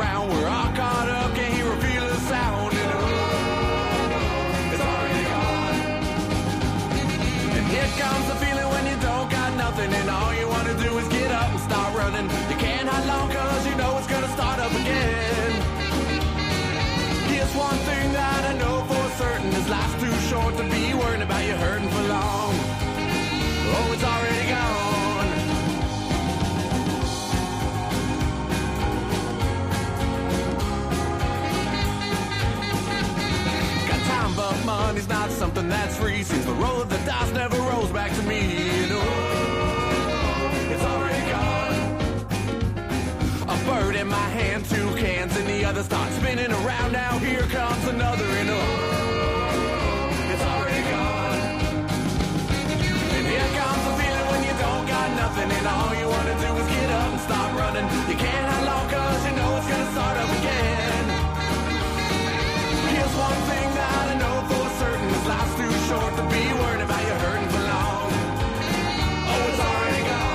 around. We're all caught up, can't hear or feel a sound. And it's already gone. And here comes the feeling when you don't got nothing, and all you want to do is get up and start running. You can't hide long cause you know it's gonna start up again. Here's one thing that I know for certain, this life's too short to be worrying about you hurting for long. Oh, it's already gone. Got time, but money's not something that's free. Seems the roll of the dice never rolls back to me. And oh, it's already gone. A bird in my hand, 2 cans in the other, start spinning around. Now here comes another, and oh, it's already gone. And here comes the feeling when you don't got nothing, and all you want to do is get up and stop running. You can't hide long cause you know it's gonna start up again. Here's one thing that I know for certain, this life's too short to be worried about you hurting for long. Oh, it's already gone.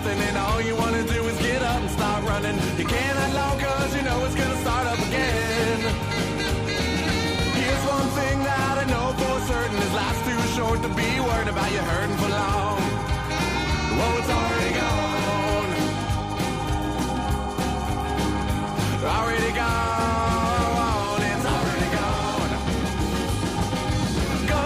And all you want to do is get up and start running. You can't hide long cause you know it's gonna start up again. Here's one thing that I know for certain, this life's too short to be worried about you hurting for long. Whoa, it's already gone. Already gone. It's already gone. Go.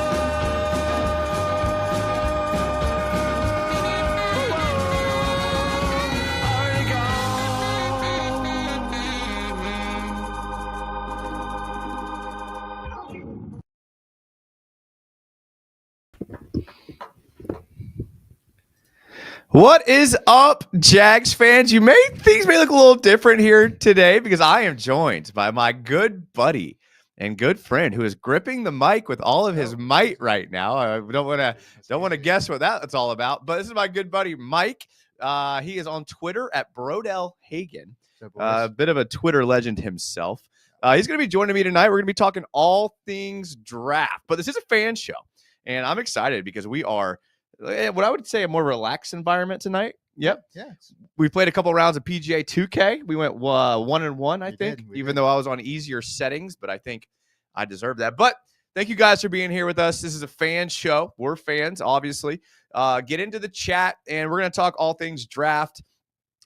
What is up, Jags fans? Things may look a little different here today because I am joined by my good buddy and good friend who is gripping the mic with all of his might right now. I don't want to guess what that's all about, but this is my good buddy Mike. He is on Twitter at Brodell Hagen, a bit of a Twitter legend himself. He's going to be joining me tonight. We're going to be talking all things draft, but this is a fan show, and I'm excited because we are what I would say a more relaxed environment tonight. Yep. Yeah. We played a couple rounds of PGA 2K. We went 1-1, I think, even though I was on easier settings, but I think I deserve that. But thank you guys for being here with us. This is a fan show. We're fans, obviously. Get into the chat, and we're going to talk all things draft.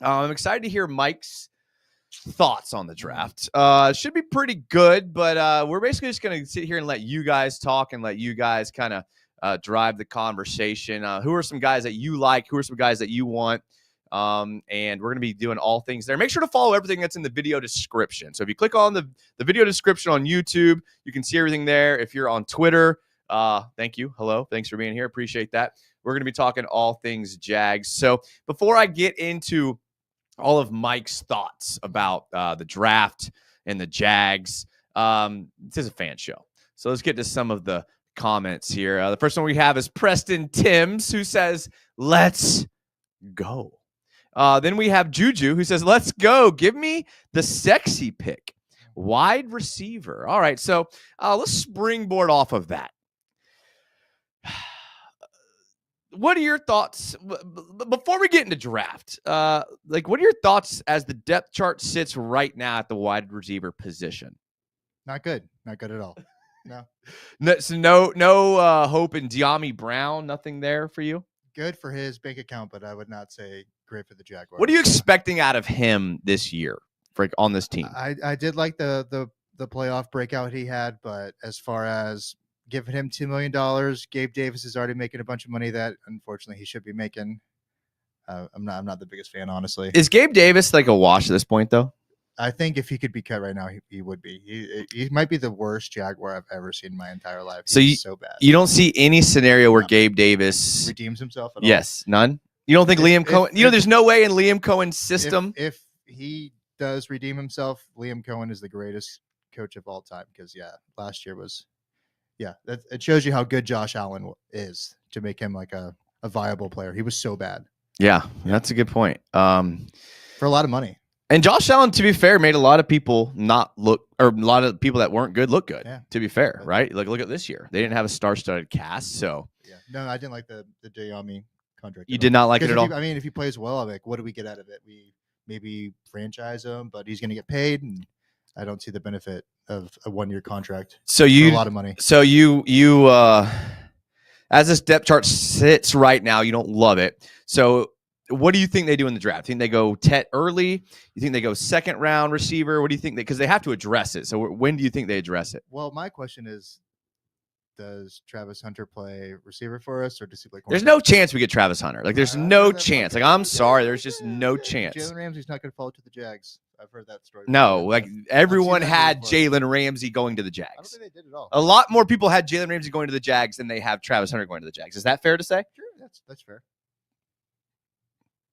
I'm excited to hear Mike's thoughts on the draft. Should be pretty good, but we're basically just going to sit here and let you guys talk and let you guys kind of drive the conversation. Who are some guys that you like? Who are some guys that you want? And we're going to be doing all things there. Make sure to follow everything that's in the video description. So if you click on the video description on YouTube, you can see everything there. If you're on Twitter, thank you. Hello. Thanks for being here. Appreciate that. We're going to be talking all things Jags. So before I get into all of Mike's thoughts about the draft and the Jags, this is a fan show. So let's get to some of the comments here. The first one we have is Preston Timms, who says, "Let's go." Then we have Juju, who says, "Let's go. Give me the sexy pick." Wide receiver. All right, so let's springboard off of that. What are your thoughts before we get into draft? What are your thoughts as the depth chart sits right now at the wide receiver position? Not good at all. No hope in De'Ami Brown. Nothing there for you. Good for his bank account, but I would not say great for the Jaguars. What are you expecting out of him this year on this team? I did like the playoff breakout he had, but as far as giving him $2 million, Gabe Davis is already making a bunch of money that unfortunately he should be making. I'm not the biggest fan, honestly. Is Gabe Davis like a wash at this point, though? I think if he could be cut right now, he would be. He might be the worst Jaguar I've ever seen in my entire life. He's so bad. You don't see any scenario where Gabe Davis redeems himself at all? Yes, none. You don't think Liam Cohen? There's no way in Liam Cohen's system. If he does redeem himself, Liam Cohen is the greatest coach of all time. Because last year was, it shows you how good Josh Allen is to make him like a viable player. He was so bad. Yeah, that's a good point. For a lot of money. And Josh Allen, to be fair, made a lot of people not look, or a lot of people that weren't good look good. Yeah. To be fair, right? Like, look at this year; they didn't have a star-studded cast. So, no, I didn't like the De'Ami contract. You did not like it at all. If he plays well, I'm like, what do we get out of it? We maybe franchise him, but he's going to get paid, and I don't see the benefit of a 1-year contract. So for a lot of money. So you as this depth chart sits right now, you don't love it. So, what do you think they do in the draft? Think they go Tet early? You think they go second round receiver? What do you think? Because they have to address it. So when do you think they address it? Well, my question is, does Travis Hunter play receiver for us, or does he play cornerback? There's no chance we get Travis Hunter. Like, there's no chance. Like, I'm sorry. There's just no chance. Jalen Ramsey's not going to fall to the Jags. I've heard that story. No, like everyone had Jalen Ramsey going to the Jags. I don't think they did at all. A lot more people had Jalen Ramsey going to the Jags than they have Travis Hunter going to the Jags. Is that fair to say? Sure, that's fair.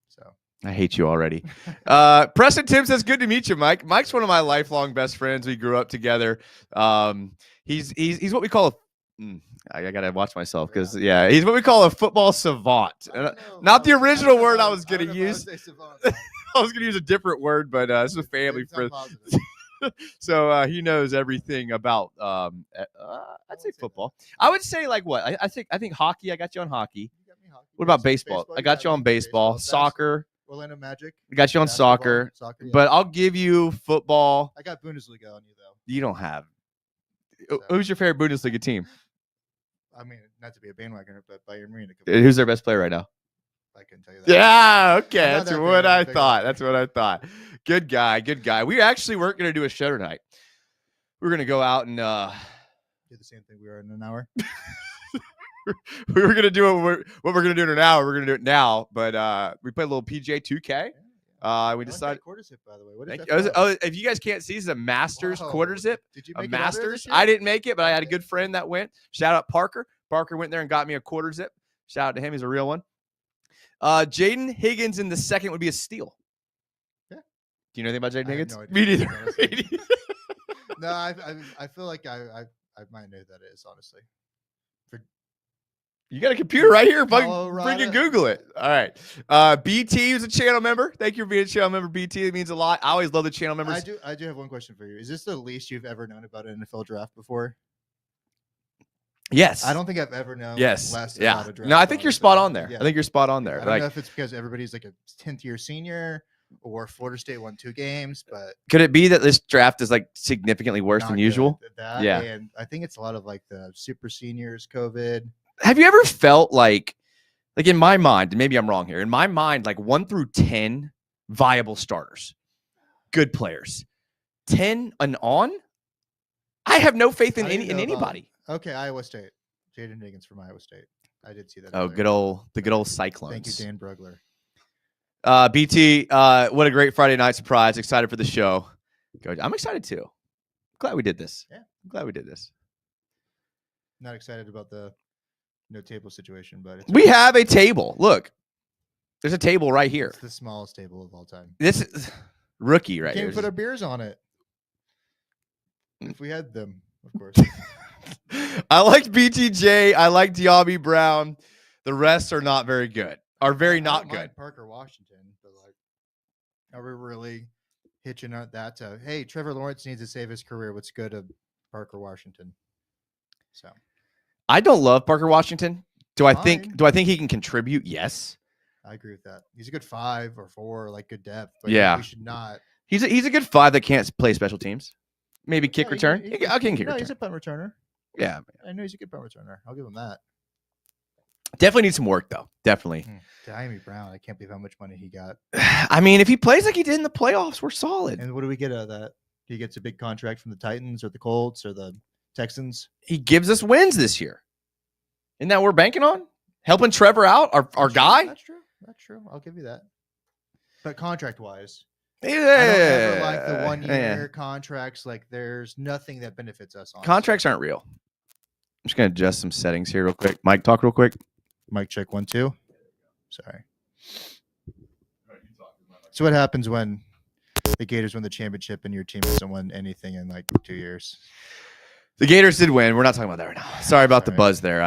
So I hate you already. Preston Tim says, good to meet you, Mike. Mike's one of my lifelong best friends. We grew up together. He's what we call I gotta watch myself because he's what we call a football savant. Not the original word I was gonna use. I was gonna use a different word, but this is a family friend. So he knows everything about I'd say football. I would say like what? I think hockey. I got you on hockey. What about baseball? I got you on baseball. Soccer. Orlando Magic. I got you on soccer. But I'll give you football. I got Bundesliga on you though. You don't have. Who's your favorite Bundesliga team? I mean, not to be a bandwagoner, but Bayern Munich. Who's their best player right now? I can tell you that. Yeah, okay. That's what I thought. That's what I thought. Good guy. We actually weren't going to do a show tonight. We're going to go out and do the same thing we are in an hour. We were going to do what we're going to do in an hour. We're going to do it now. But we played a little PGA 2K. We decided. Quarter zip, by the way. What is that? If you guys can't see, this is a Masters quarter zip. Did you make a it Masters? I didn't make it, but I had a good friend that went. Shout out Parker. Parker went there and got me a quarter zip. Shout out to him. He's a real one. Jaden Higgins in the second would be a steal. Yeah. Do you know anything about Jaden Higgins? No idea. Me neither. No, I feel like I might know who that is, honestly. You got a computer right here. Freaking Google it. All right. BT is a channel member. Thank you for being a channel member, BT. It means a lot. I always love the channel members. I do have one question for you. Is this the least you've ever known about an NFL draft before? Yes. I don't think I've ever known. Yes. About a draft. No, I think you're spot on there. Yeah. I think you're spot on there. I don't know if it's because everybody's like a 10th year senior or Florida State won 2 games, but could it be that this draft is like significantly worse than usual? Yeah. And I think it's a lot of like the super seniors, COVID. Have you ever felt like in my mind, maybe I'm wrong here, in my mind, like 1 through 10 viable starters, good players, 10 and on? I have no faith in anybody. Okay, Iowa State. Jaden Higgins from Iowa State. I did see that. Oh, the good old Cyclones. Thank you, Dan Brugler. BT, what a great Friday night surprise. Excited for the show. I'm excited too. Glad we did this. Yeah. I'm glad we did this. Not excited about the no table situation, but we have a table. Look, there's a table right here. It's the smallest table of all time. This is rookie right here. Can't put our beers on it. If we had them, of course. I like BTJ. I like De'Ami Brown. The rest are not very good. Are very not good. Parker Washington, but like, are we really hitching on that to, hey, Trevor Lawrence needs to save his career. Let's go to Parker Washington. So I don't love Parker Washington. Do I Fine. think he can contribute? Yes. I agree with that. He's a good 5 or 4, like good depth. But Yeah. we should not. He's a good 5 that can't play special teams. Maybe kick No, return. he I'll kick return. He's a punt returner. Yeah. I know he's a good punt returner. I'll give him that. Definitely needs some work though. Definitely. Diami Brown. I can't believe how much money he got. I mean, if he plays like he did in the playoffs, we're solid. And what do we get out of that? He gets a big contract from the Titans or the Colts or the Texans. He gives us wins this year. Isn't that what we're banking on? Helping Trevor out, our guy? That's true. That's true. I'll give you that. But contract-wise, Yeah. I don't ever like the 1-year contracts. Like, there's nothing that benefits us. Honestly. Contracts aren't real. I'm just going to adjust some settings here real quick. Mike, talk real quick. Mic check 1 2. Sorry. So what happens when the Gators win the championship and your team hasn't won anything in like 2 years? The Gators did win. We're not talking about that right now. Sorry about the Sorry. buzz there.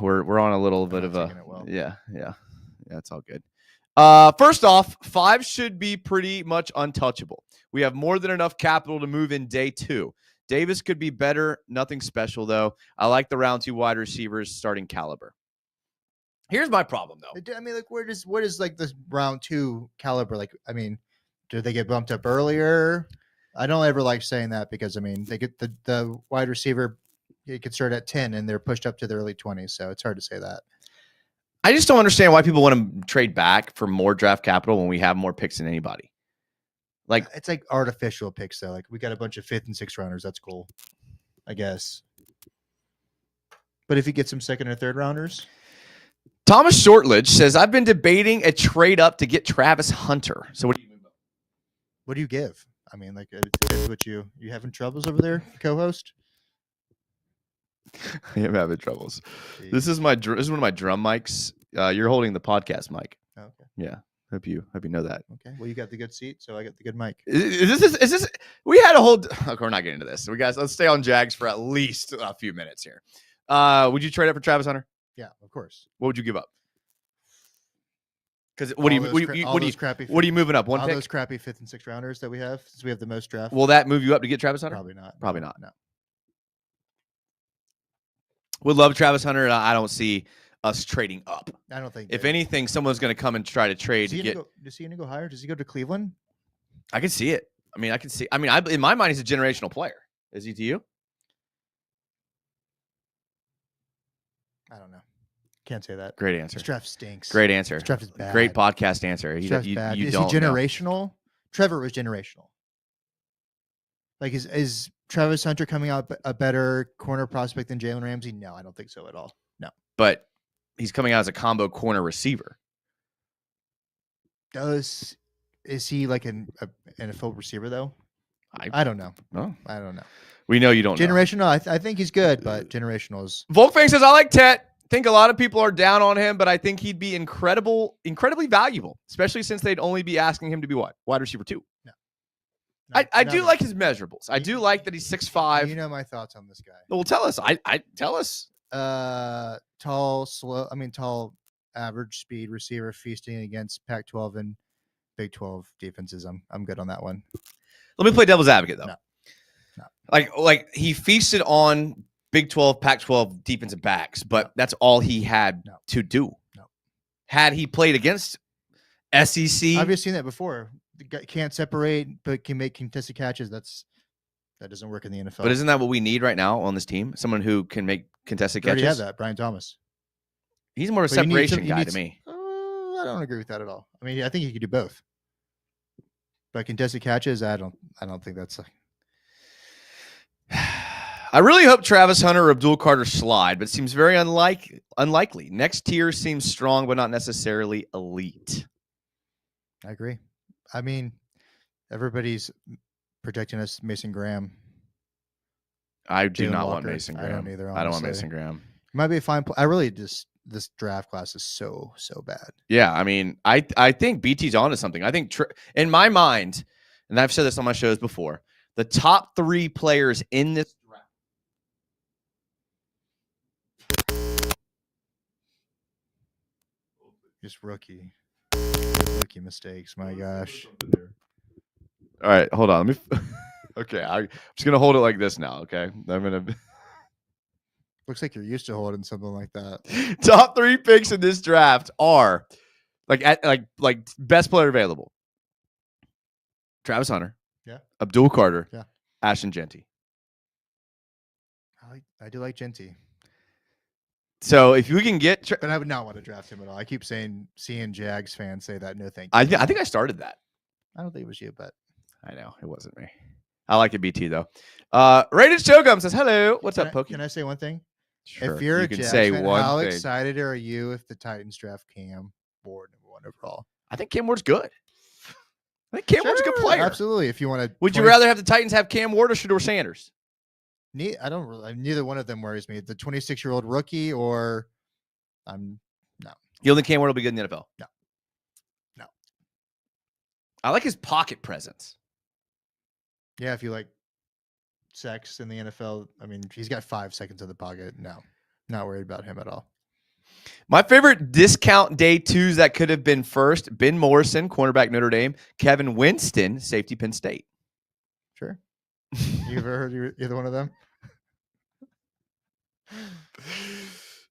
We're on a little bit of a taking it well. yeah. It's all good. First off, 5 should be pretty much untouchable. We have more than enough capital to move in day 2. Davis could be better. Nothing special though. I like the round 2 wide receivers starting caliber. Here's my problem though. I mean, like, what is like this round 2 caliber? Like, I mean, do they get bumped up earlier? I don't ever like saying that because I mean, they get the wide receiver. He could start at 10 and they're pushed up to the early 20s, so it's hard to say that. I just don't understand why people want to trade back for more draft capital when we have more picks than anybody. Like, It's like artificial picks though. Like, we got a bunch of 5th and 6th rounders. That's cool, I guess. But if you get some 2nd or 3rd rounders. Thomas Shortledge says, I've been debating a trade up to get Travis Hunter. So what do you What do you give? I mean, like, it's what you having troubles over there, co-host? I am having troubles. Jeez. This is one of my drum mics. You're holding the podcast mic. Oh, okay. Yeah. Hope you know that. Okay. Well, you got the good seat, so I got the good mic. Is this we had a whole okay, we're not getting into this. So let's stay on Jags for at least a few minutes here. Would you trade up for Travis Hunter? Yeah, of course. What would you give up? Because what are you moving up? One all pick? those crappy 5th and 6th rounders that we have, since we have the most draft. Will that move you up to get Travis Hunter? Probably not. Probably not. No. Would love Travis Hunter, and I don't see us trading up. I don't think. If anything, someone's going to come and try to trade to get. Does he go higher? Does he go to Cleveland? I can see it. In my mind, he's a generational player. Is he to you? I don't know. Can't say that. Great answer. This draft stinks. Great answer. This draft is bad. Great podcast answer. This draft's bad. Is he don't know. generational? Trevor was generational. Like, is Travis Hunter coming out a better corner prospect than Jalen Ramsey? No, I don't think so at all. No. But he's coming out as a combo corner receiver. Is he like an NFL receiver though? I don't know. Oh. I don't know. We know you don't know. Generational, I think he's good, but generational is. Volkfang says, I like Tet. Think a lot of people are down on him, but I think he'd be incredibly valuable, especially since they'd only be asking him to be what? Wide receiver 2. No. I do like his measurables. I do like that he's 6'5". You know my thoughts on this guy. Well, tell us. Tell us. Tall, average speed receiver feasting against Pac-12 and Big 12 defenses. I'm good on that one. Let me play devil's advocate though. No. Like he feasted on Big 12, Pac-12 defensive backs, but that's all he had to do. No. Had he played against SEC, I've just seen that before. The guy can't separate, but can make contested catches. That doesn't work in the NFL. But isn't that what we need right now on this team? Someone who can make contested We already catches. have that, Brian Thomas. He's more of a But you need separation some- you guy need to some- me. I don't agree with that at all. I mean, I think he could do both. But contested catches, I don't think that's. I really hope Travis Hunter or Abdul Carter slide, but it seems very unlikely. Next tier seems strong, but not necessarily elite. I agree. I mean, everybody's projecting us Mason Graham. I do Jalen not want Walker. Mason I Graham. don't either, I don't want honestly. Mason Graham. Might be a fine. I really this draft class is so bad. Yeah, I mean, I think BT's onto something. I think in my mind, and I've said this on my shows before, the top 3 players in this draft. Just rookie mistakes. My gosh. All right, hold on. Let me. Okay, I'm just gonna hold it like this now. Okay, I'm gonna. Looks like you're used to holding something like that. Top 3 picks in this draft are like best player available. Travis Hunter. Yeah. Abdul Carter. Yeah. Ashton Genty. I do like Genty. So if you can get, but I would not want to draft him at all. I keep seeing Jags fans say that. No, thank you. I think I started that. I don't think it was you, but I know it wasn't me. I like it BT though. Rated Showgum says hello. What's up, Pokey? Can I say one thing? Sure. If you're you a can Jags say fan, one how thing. excited are you if the Titans draft Cam Ward #1 overall? I think Cam Ward's good. I think Cam Ward's a good player. Absolutely. If you want to, would you rather have the Titans have Cam Ward or Shedeur Sanders? I don't really. Neither one of them worries me. The 26-year-old rookie, or no. You don't think Cam Ward will be good in the NFL? No. I like his pocket presence. Yeah, if you like sex in the NFL, I mean, he's got 5 seconds in the pocket. No, not worried about him at all. My favorite discount day 2s that could have been first: Ben Morrison, cornerback Notre Dame; Kevin Winston, safety Penn State. Sure. You ever heard either one of them?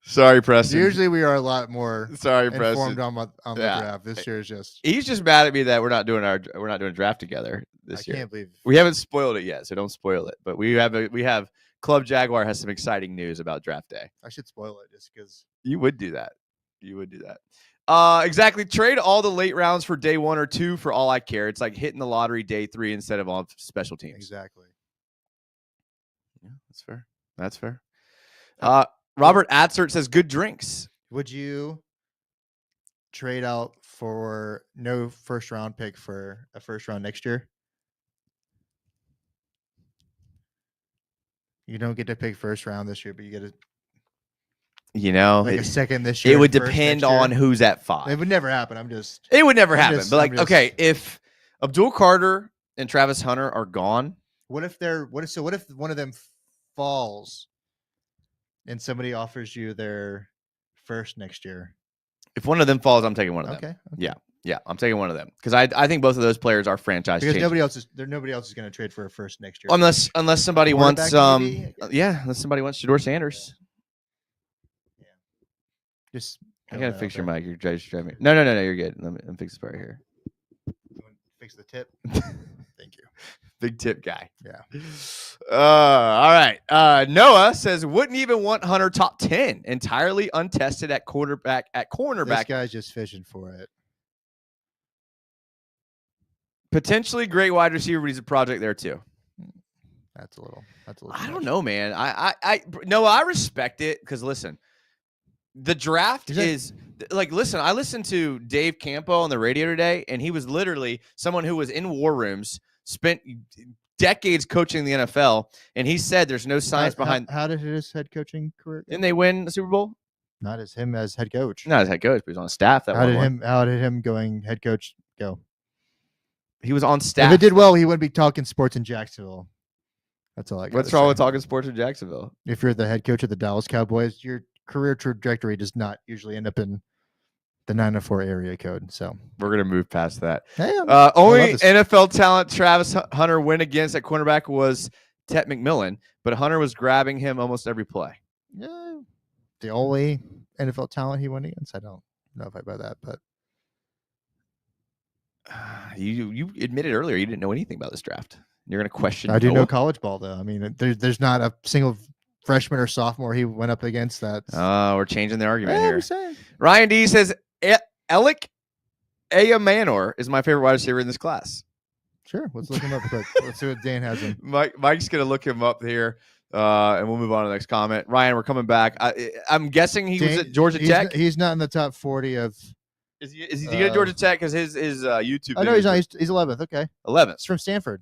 Sorry, Preston. Usually we are a lot more informed on the draft. This year is just. He's just mad at me that we're not doing a draft together this year. I can't believe we haven't spoiled it yet, so don't spoil it. But we have Club Jaguar has some exciting news about draft day. I should spoil it just because you would do that. Exactly. Trade all the late rounds for day 1 or 2 for all I care. It's like hitting the lottery day 3 instead of on special teams. Exactly. Yeah, that's fair. Robert Atzert says good drinks. Would you trade out for no first round pick for a first round next year? You don't get to pick first round this year, but you get a second this year. It would depend on who's at 5. It would never happen. It would never happen. But okay, if Abdul Carter and Travis Hunter are gone, what if one of them falls and somebody offers you their first next year? If one of them falls, I'm taking one of them. Okay. Yeah, I'm taking one of them because I think both of those players are franchise because changing. nobody else is going to trade for a first next year. Unless somebody wants unless somebody wants Shedeur Sanders. Yeah. Just I gotta fix your mic. You're driving me. No, you're good. Let me fix this part here. Fix the tip. Thank you. Big tip guy. Yeah. All right. Noah says wouldn't even want Hunter top 10, entirely untested at cornerback. This guy's just fishing for it. Potentially great wide receiver, but he's a project there too. That's a little. I don't know, man. I respect it because listen, the draft is like, listen, I listened to Dave Campo on the radio today, and he was literally someone who was in war rooms, spent decades coaching the NFL, and he said there's no science behind. How did his head coaching career go? Didn't they win the Super Bowl? Not as him as head coach. Not as head coach, but he was on staff. How did him going head coach go? He was on staff. If it did well, he wouldn't be talking sports in Jacksonville. That's all I got. What's wrong with talking sports in Jacksonville? If you're the head coach of the Dallas Cowboys, your career trajectory does not usually end up in the 904 area code. So we're gonna move past that. Hey, only NFL talent Travis Hunter went against at cornerback was Tet McMillan, but Hunter was grabbing him almost every play. Yeah, the only NFL talent he went against. I don't know if I buy that, but you admitted earlier you didn't know anything about this draft. You're gonna question. I do know college ball though. I mean, there's not a single freshman or sophomore he went up against that. We're changing the argument here. Ryan D says Alec Ayamanor is my favorite wide receiver in this class. Sure, let's look him up quick. Let's see what Dan has him. Mike's gonna look him up here, and we'll move on to the next comment. Ryan, we're coming back. I'm guessing he was at Georgia Tech. He's not in the top 40 of. Is he at Georgia Tech? Because his YouTube. Oh no, he's not. He's 11th. Okay, 11th. It's from Stanford.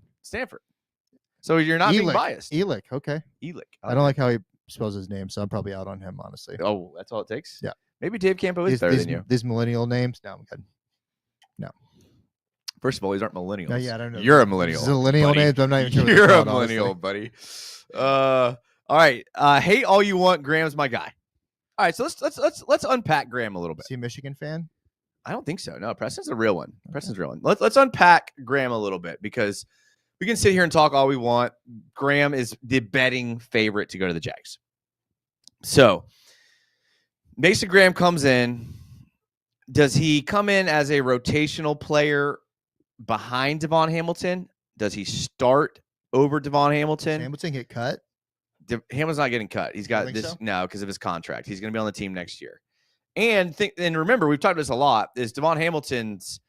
So you're not being biased. Elick. Okay. Elick. I don't like how he spells his name, so I'm probably out on him, honestly. Oh, that's all it takes? Yeah. Maybe Dave Campo is better than you. These millennial names? No, I'm good. No. First of all, these aren't millennials. No, yeah, I don't know. You're a millennial. These are millennial names. I'm not even sure. You're a millennial, buddy. All right. Hate all you want. Graham's my guy. All right, so let's unpack Graham a little bit. Is he a Michigan fan? I don't think so. No, Preston's a real one. Preston's a real one. Let's unpack Graham a little bit because we can sit here and talk all we want. Graham is the betting favorite to go to the Jags. So Mason Graham comes in. Does he come in as a rotational player behind Devon Hamilton? Does he start over Devon Hamilton? Hamilton get cut? Hamilton's not getting cut. He's got this now because of his contract. He's going to be on the team next year. And remember, we've talked about this a lot, is Devon Hamilton's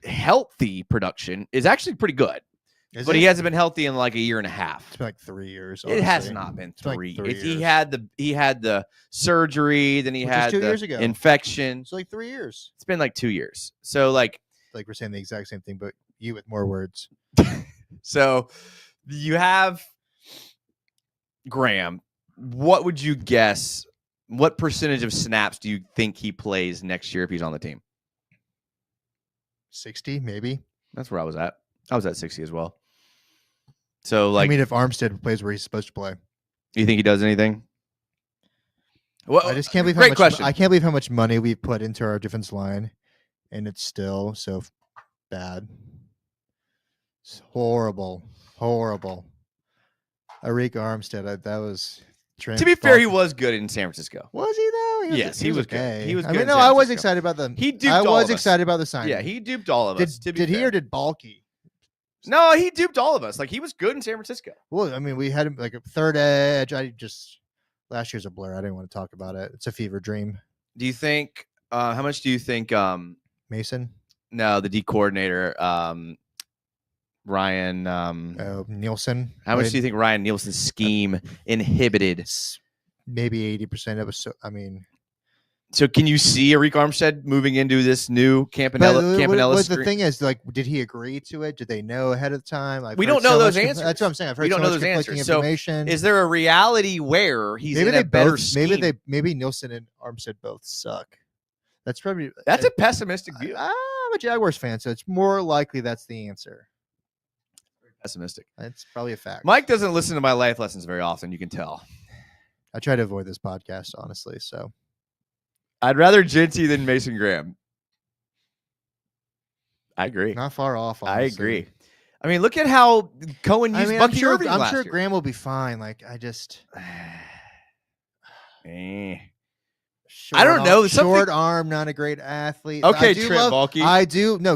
healthy production is actually pretty good. He hasn't been healthy in like a year and a half. It's been like 3 years. Honestly. It has not been 3 years. He had the surgery, then he had 2 years ago. Infection. It's like 3 years. It's been like 2 years. So like we're saying the exact same thing, but you with more words. So you have Graham. What would you guess? What percentage of snaps do you think he plays next year if he's on the team? 60, maybe. That's where I was at. I was at 60 as well. So, like, I mean, if Armstead plays where he's supposed to play, you think he does anything? Well, I just can't believe great question. I can't believe how much money we've put into our defense line, and it's still so bad. It's horrible. Arik Armstead, that was. Trent to be fair, he was good in San Francisco. Was he though? Yes, he was okay. Good. He was. I good mean, no, I was excited about them. He duped all of us. excited about the signing. Yeah, he duped all of us. Did he or did Balky? No, he duped all of us. Like, he was good in San Francisco. Well, I mean, we had him like a third edge. Last year's a blur. I didn't want to talk about it. It's a fever dream. Do you think? How much do you think? Mason? No, the D coordinator. Ryan Nielsen. How much do you think Ryan Nielsen's scheme inhibited? Maybe 80% of us. I mean, so can you see Arik Armstead moving into this new Campanella? What the thing is, like, did he agree to it? Did they know ahead of time? We don't know those answers. That's what I'm saying. I've heard we don't know those answers. So is there a reality where he's in a better scheme? Maybe Nielsen and Armstead both suck. That's a pessimistic view. I'm a Jaguars fan, so it's more likely that's the answer. Pessimistic. That's probably a fact. Mike doesn't listen to my life lessons very often. You can tell. I try to avoid this podcast, honestly. So I'd rather Jinty than Mason Graham. I agree. Not far off. Honestly. I agree. I mean, look at how Cohen used Bucky Irving last year. I'm sure Graham will be fine. Like, I just. I don't know. Short arm, not a great athlete. Okay, Trent Balky.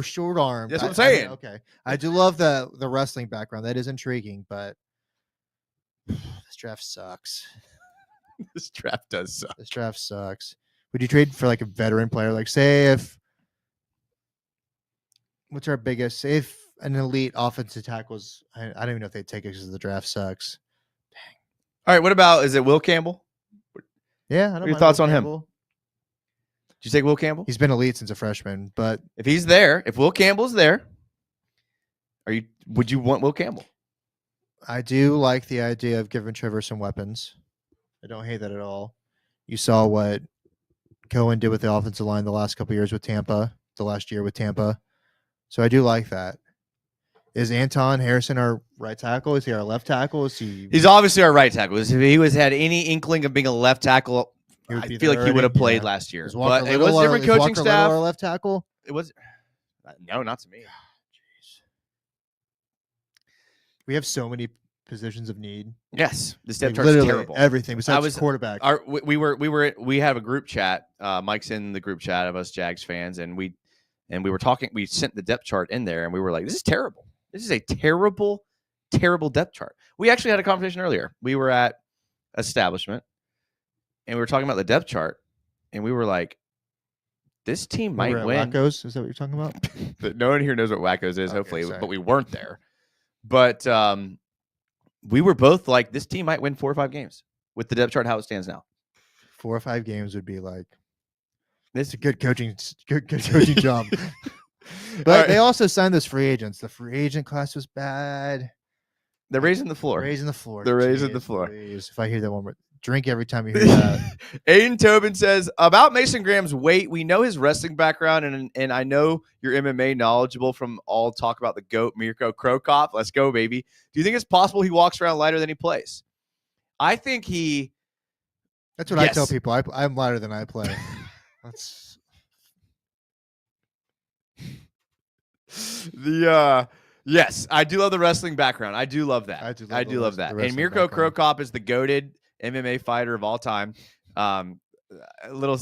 Short arm. That's what I'm saying. Okay. I do love the wrestling background. That is intriguing, but this draft sucks. This draft does suck. This draft sucks. Would you trade for like a veteran player? Like, say what's our biggest? Say if an elite offensive tackles, I don't even know if they'd take it because the draft sucks. Dang. All right. What about, is it Will Campbell? Yeah. I don't What are know. your thoughts on him? Did you take Will Campbell? He's been elite since a freshman, but if he's there, if Will Campbell's there, would you want Will Campbell? I do like the idea of giving Trevor some weapons. I don't hate that at all. You saw what Cohen did with the offensive line the last couple of years with Tampa, the last year with Tampa. So I do like that. Is Anton Harrison our right tackle? Is he our left tackle? He's obviously our right tackle. If he had any inkling of being a left tackle, I feel like he would have played last year. But it was different coaching staff. Our left tackle? It was no, not to me. Jeez. We have so many positions of need. Yes, this depth chart is terrible. Everything besides quarterback. We have a group chat. Mike's in the group chat of us Jags fans, and we were talking. We sent the depth chart in there, and we were like, "This is terrible. This is a terrible, terrible depth chart." We actually had a conversation earlier. We were at Establishment, and we were talking about the depth chart, and we were like, "This team might win." Wackos? Is that what you're talking about? But no one here knows what Wackos is. Okay, hopefully, sorry. but we weren't there. But we were both like, this team might win 4 or 5 games with the depth chart how it stands now. 4 or 5 games would be like, this is a good coaching job. But they also signed those free agents. The free agent class was bad. They're raising the floor. They're raising the floor. Please. If I hear that one, drink every time you hear that. Aiden Tobin says, about Mason Graham's weight, we know his wrestling background, and I know you're MMA knowledgeable from all talk about the GOAT, Mirko Krokop. Let's go, baby. Do you think it's possible he walks around lighter than he plays? I think he... That's what I tell people. I'm lighter than I play. Yes, I do love the wrestling background. I do love that. I do love that. And Mirko Cro Cop is the goated MMA fighter of all time. A little,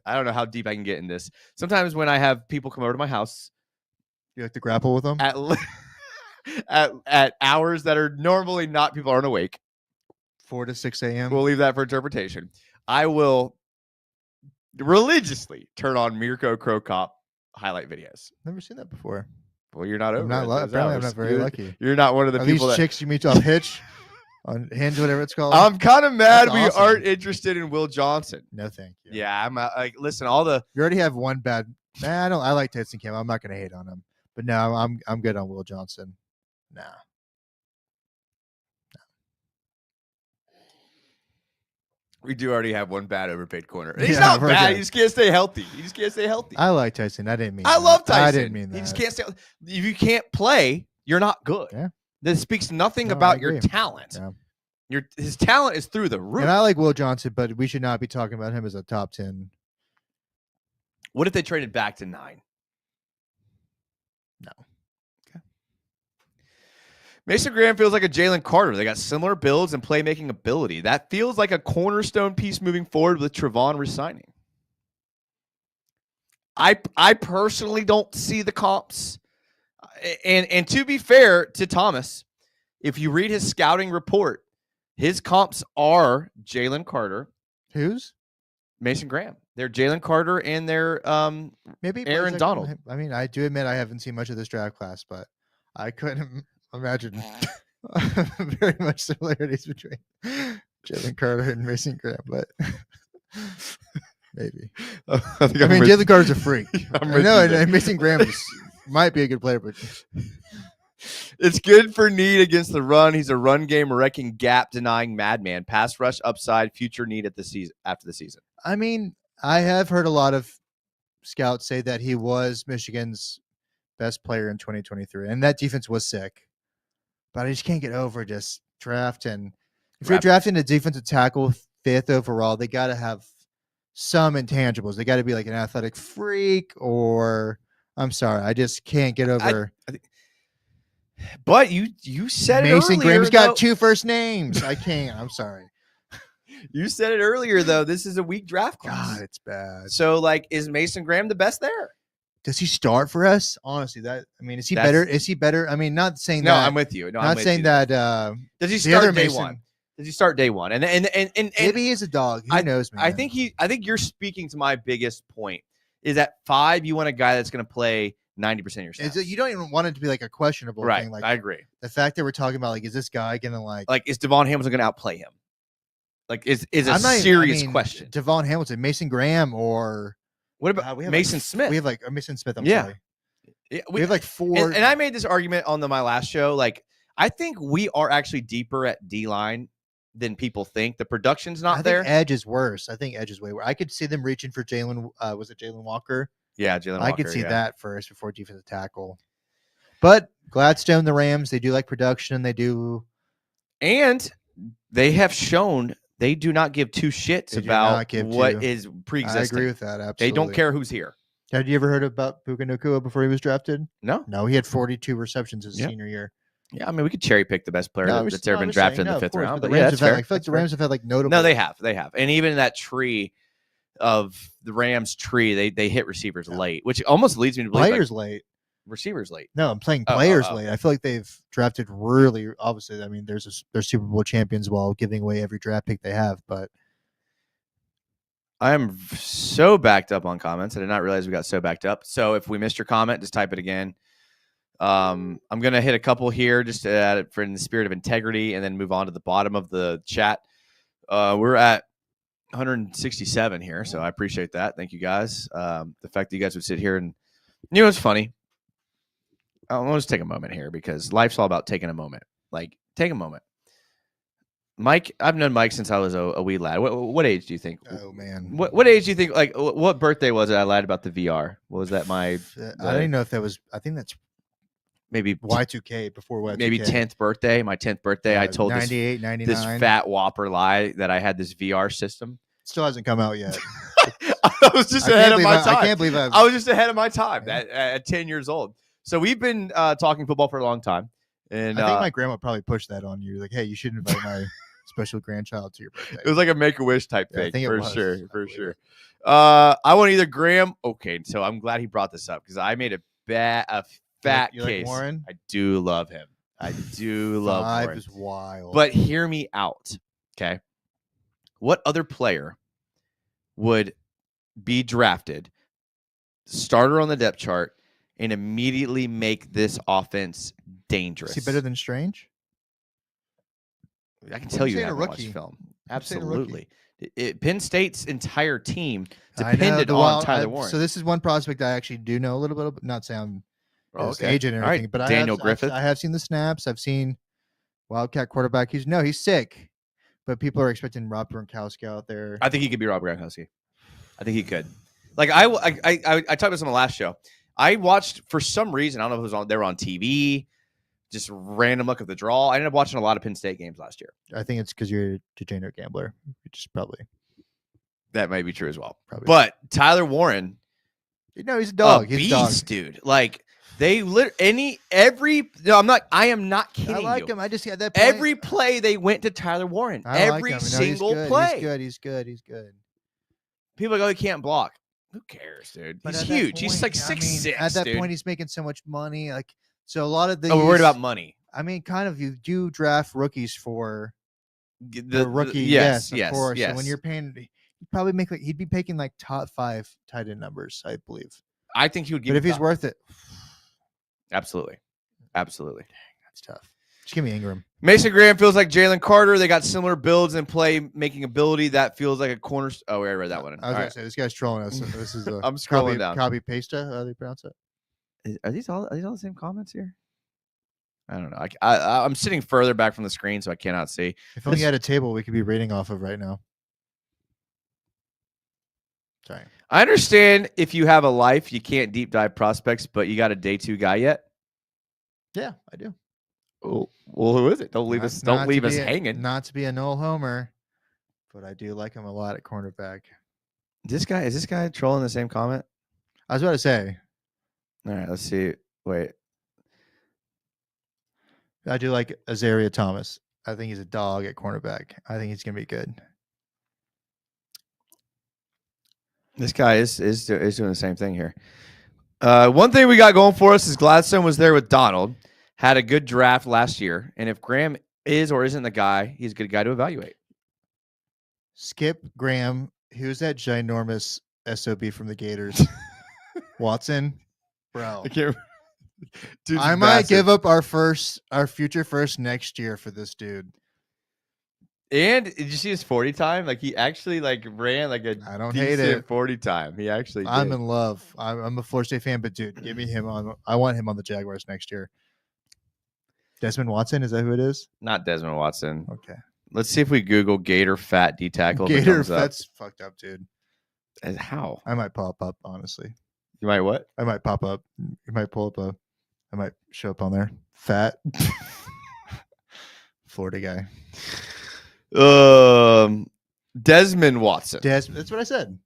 I don't know how deep I can get in this. Sometimes when I have people come over to my house, You like to grapple with them? At hours that are normally not, people aren't awake. 4 to 6 a.m. We'll leave that for interpretation. I will religiously turn on Mirko Cro Cop highlight videos. Never seen that before. Well, you're not over. Apparently, I'm not very lucky. You're not one of the people these chicks you meet off Hitch, on Hinge, whatever it's called. I'm kind of mad That's we awesome. aren't interested in Will Johnson. No, thank you. Yeah, I'm like, listen, all the You already have one bad. Nah, I like Tyson Cam. I'm not going to hate on him, but no, I'm good on Will Johnson. Nah. we do already have one bad overpaid corner. He's Yeah, not we're bad. good. He just can't stay healthy. I like Tyson. I didn't mean. I that. love Tyson. I didn't mean that. He just can't stay. If you can't play, you're not good. Yeah. This speaks nothing No, I about your agree. talent. Yeah. His talent is through the roof. And I like Will Johnson, but we should not be talking about him as a top 10. What if they traded back to 9? No. Okay. Mason Graham feels like a Jalen Carter. They got similar builds and playmaking ability. That feels like a cornerstone piece moving forward with Trevon resigning. I personally don't see the comps. And to be fair to Thomas, if you read his scouting report, his comps are Jalen Carter. Who's? Mason Graham. They're Jalen Carter and they're Maybe Aaron Donald. I mean, I do admit I haven't seen much of this draft class, but I couldn't imagine very much similarities between Jalen Carter and Mason Graham, but maybe. I mean, Jalen Carter's a freak. I with know, you there. and Mason Graham might be a good player, but It's good for need against the run. He's a run game wrecking, gap denying madman. Pass rush upside, future need at the season after the season. I mean, I have heard a lot of scouts say that he was Michigan's best player in 2023, and that defense was sick. But I just can't get over just drafting. If you're drafting a defensive tackle 5th overall, they got to have some intangibles. They got to be like an athletic freak, or I'm sorry, I just can't get over. But you said Mason it earlier, Graham's got though. 2 first names. I can't. I'm sorry. You said it earlier, though. This is a weak draft class. God, it's bad. So, like, is Mason Graham the best there? Does he start for us? Honestly, is he better? Is he better? I mean, not saying No, that. I'm with you. No, not I'm with saying you. that. Does he the other start day Mason- one? Does he start day one? And Maybe he's a dog. Who knows, man? I think you're speaking to my biggest point. Is at 5, you want a guy that's going to play 90% of your snaps. You don't even want it to be like a questionable Right. thing. Like I agree. the fact that we're talking about like, is this guy gonna like is Devon Hamilton going to outplay him? Like, is a I'm not- serious I mean, question. Devon Hamilton, Mason Graham, or What about we have Mason like, Smith? We have like Mason Smith. I'm Yeah. sorry. Yeah, We have like 4. and I made this argument on my last show. Like, I think we are actually deeper at D-line than people think. The production's not I there. think Edge is worse. I think Edge is way worse. I could see them reaching for Jalen. Was it Jalen Walker? Yeah, Jalen Walker. I could see that first before defensive tackle. But Gladstone, the Rams, they do like production. They do. And they have shown they do not give 2 shits They do about not give what 2. is I pre-existing. agree with that. Absolutely. They don't care who's here. Had you ever heard about Puka Nacua before he was drafted? No. No, he had 42 receptions his Yeah. senior year. Yeah, I mean, we could cherry pick the best player No, that's ever been drafted in the 5th round. But But the yeah, Rams that's have had, fair. I feel like the Rams have had like notable. No, they have. And even that tree of the Rams tree, they hit receivers late, which almost leads me to believe players late. receivers late. No, I'm playing Oh, players oh. late. I feel like they've drafted really. Obviously, I mean, they're Super Bowl champions while giving away every draft pick they have. But I am so backed up on comments. I did not realize we got so backed up. So if we missed your comment, just type it again. I'm going to hit a couple here just to add it for in the spirit of integrity and then move on to the bottom of the chat. We're at 167 here, so I appreciate that. Thank you, guys. The fact that you guys would sit here and, you know, it's funny. I'll just take a moment here because life's all about taking a moment. Like, take a moment. Mike, I've known Mike since I was a wee lad. What age do you think? oh man, What age do you think? Like, what birthday was it? I lied about the VR. What was that? I don't even know if that was. I think that's maybe Y2K before Y2K. maybe 10th birthday. My 10th birthday, I told 98, 99. this fat whopper lie that I had this VR system. Still hasn't come out yet. I was just ahead of my time. I can't believe I was just ahead of my time Yeah. at 10 years old. So we've been talking football for a long time. And I think my grandma probably pushed that on you. Like, hey, you should invite my special grandchild to your birthday. it was like a Make-A-Wish type Yeah, I thing, think it for was. sure, I for believe sure. it. I want either Graham. Okay, so I'm glad he brought this up because I made a fat You like case. Warren? I do love him. I do love 5 Warren. is wild. But hear me out, okay? What other player would be drafted, starter on the depth chart, and immediately make this offense dangerous? Is he better than Strange? I can tell you saying a haven't watched rookie? film. I'm saying a rookie. Absolutely. Penn State's entire team I know, depended on Tyler Warren. So this is one prospect I actually do know a little bit. Not saying I'm his agent or All right, anything, but Daniel Griffith. I have seen the snaps. I've seen Wildcat quarterback. He's sick, but people are expecting Rob Gronkowski out there. I think he could be Rob Gronkowski. I think he could. Like I talked about this on the last show. I watched for some reason. I don't know if it was on. They were on TV. Just random luck of the draw. I ended up watching a lot of Penn State games last year. I think it's because you're a degenerate gambler, which is probably That might be true as well. Probably. But Tyler Warren, he's a dog. He's a beast, dog. dude. Like they every. No, I'm not. I am not kidding I like you. him. I just had that point. Every play they went to Tyler Warren. I like Every him. No, single he's good. play. He's good. He's good. People go, he can't block. Who cares, dude? But He's at that huge. He's like point, 6'6". At that dude. point, he's making so much money. Like so, a lot of the. Oh, we're worried about money. I mean, kind of. You do draft rookies for The rookie. yes, Of course. yes. So when you're paying, he'd probably make he'd be picking like top 5 tight end numbers, I believe. I think he would give. But if he's worth it, absolutely. that's tough. Just give me Ingram. Mason Graham feels like Jalen Carter. They got similar builds and play making ability. That feels like a corner. Oh, I read that one. I was gonna say this guy's trolling us. This is I'm scrolling down. Copy pasta. How do you pronounce it? Are these all the same comments here? I don't know. I'm sitting further back from the screen, so I cannot see. If only had a table we could be rating off of right now. Sorry. I understand if you have a life, you can't deep dive prospects, but you got a day 2 guy yet? Yeah, I do. Oh, well, who is it? Don't leave us hanging. Not to be a Noel Homer, but I do like him a lot at cornerback. Is this guy trolling the same comment? I was about to say. All right, let's see. Wait. I do like Azaria Thomas. I think he's a dog at cornerback. I think he's gonna be good. This guy is doing the same thing here. One thing we got going for us is Gladstone was there with Donald, had a good draft last year, and if Graham is or isn't the guy, he's a good guy to evaluate. Skip Graham. Who's that ginormous SOB from the Gators? Watson, bro. I can't. Dude's I might massive. give up our future first next year for this dude. And did you see his 40 time? Like he actually ran like a I don't hate decent it. 40 time. He actually did. I'm in love. I'm a Florida State fan, but dude, give me him on. I want him on the Jaguars next year. Desmond Watson, is that who it is? Not Desmond Watson. Okay. Let's see if we Google Gator fat D tackle. Gator fat's fucked up, dude. How? I might pop up, honestly. You might what? I might pop up. You might pull up I might show up on there. Fat. Florida guy. Desmond Watson. That's what I said.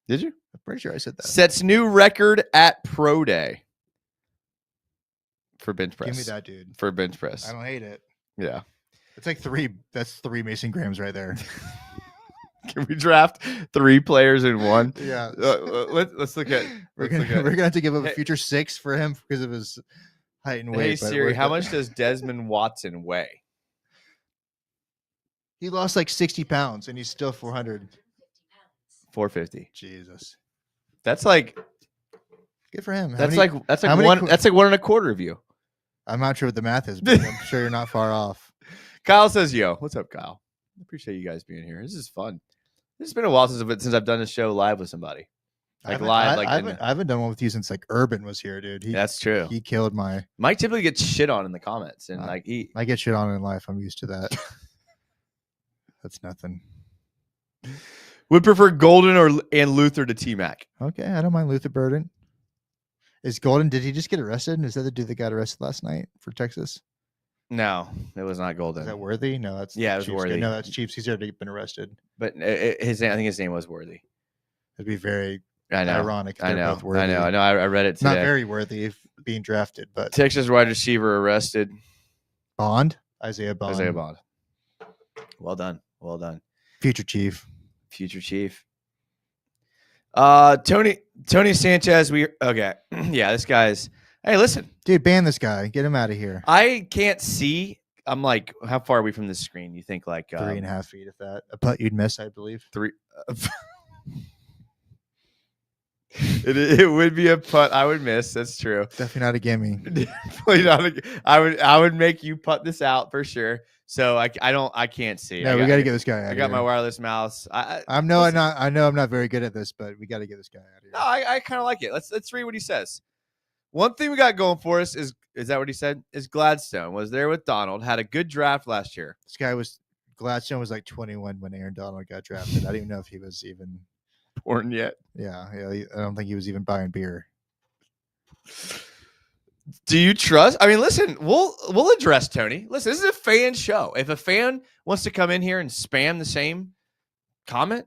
Did you? I'm pretty sure I said that. Sets new record at Pro Day for bench press. Give me that, dude. For bench press. I don't hate it. Yeah. It's like 3. That's 3 Mason Grahams right there. Can we draft 3 players in one? Yeah. Let's look at. We're gonna have to give up a future 6 for him because of his height and weight. Hey Siri, how much does Desmond Watson weigh? He lost like 60 pounds and he's still 400. 450. Jesus. That's like. Good for him. That's like one. That's like 1.25 of you. I'm not sure what the math is, but I'm sure you're not far off. Kyle says, "Yo, what's up, Kyle? I appreciate you guys being here. This is fun. This has been a while since I've done a show live with somebody. I haven't done one with you since like Urban was here, dude. That's true. He killed my. Mike typically gets shit on in the comments, and I get shit on in life. I'm used to that. That's nothing. Would prefer Golden and Luther to T-Mac. Okay, I don't mind Luther Burden. Is Golden? Did he just get arrested? Is that the dude that got arrested last night for Texas? No, it was not Golden. Is that Worthy? No, that's it was Chiefs. Worthy. No, that's Chiefs. He's already been arrested. But I think his name was Worthy. It'd be very I know. ironic. If I they're know. both worthy. I know. I read it today. Not very worthy of being drafted, but Texas wide receiver arrested. Isaiah Bond. Isaiah Bond. Well done. Well done. Future chief. Tony Sanchez. Okay. Yeah, this guy's. Hey, listen, dude, ban this guy. Get him out of here. I can't see. I'm like, how far are we from the screen? You think like 3.5 feet, if that. A putt you'd miss, I believe. 3. It would be a putt I would miss. That's true. Definitely not a gimme. Definitely not. I would make you putt this out for sure. So I can't see. No, we got to get this guy out. I got my wireless mouse. I know I'm not very good at this, but we got to get this guy out of here. No, I kind of like it. Let's read what he says. One thing we got going for us is that what he said? Is Gladstone was there with Donald, had a good draft last year. Gladstone was like 21 when Aaron Donald got drafted. I don't even know if he was even born yet. Yeah, I don't think he was even buying beer. Do you trust? I mean, listen, we'll address Tony. Listen, this is a fan show. If a fan wants to come in here and spam the same comment,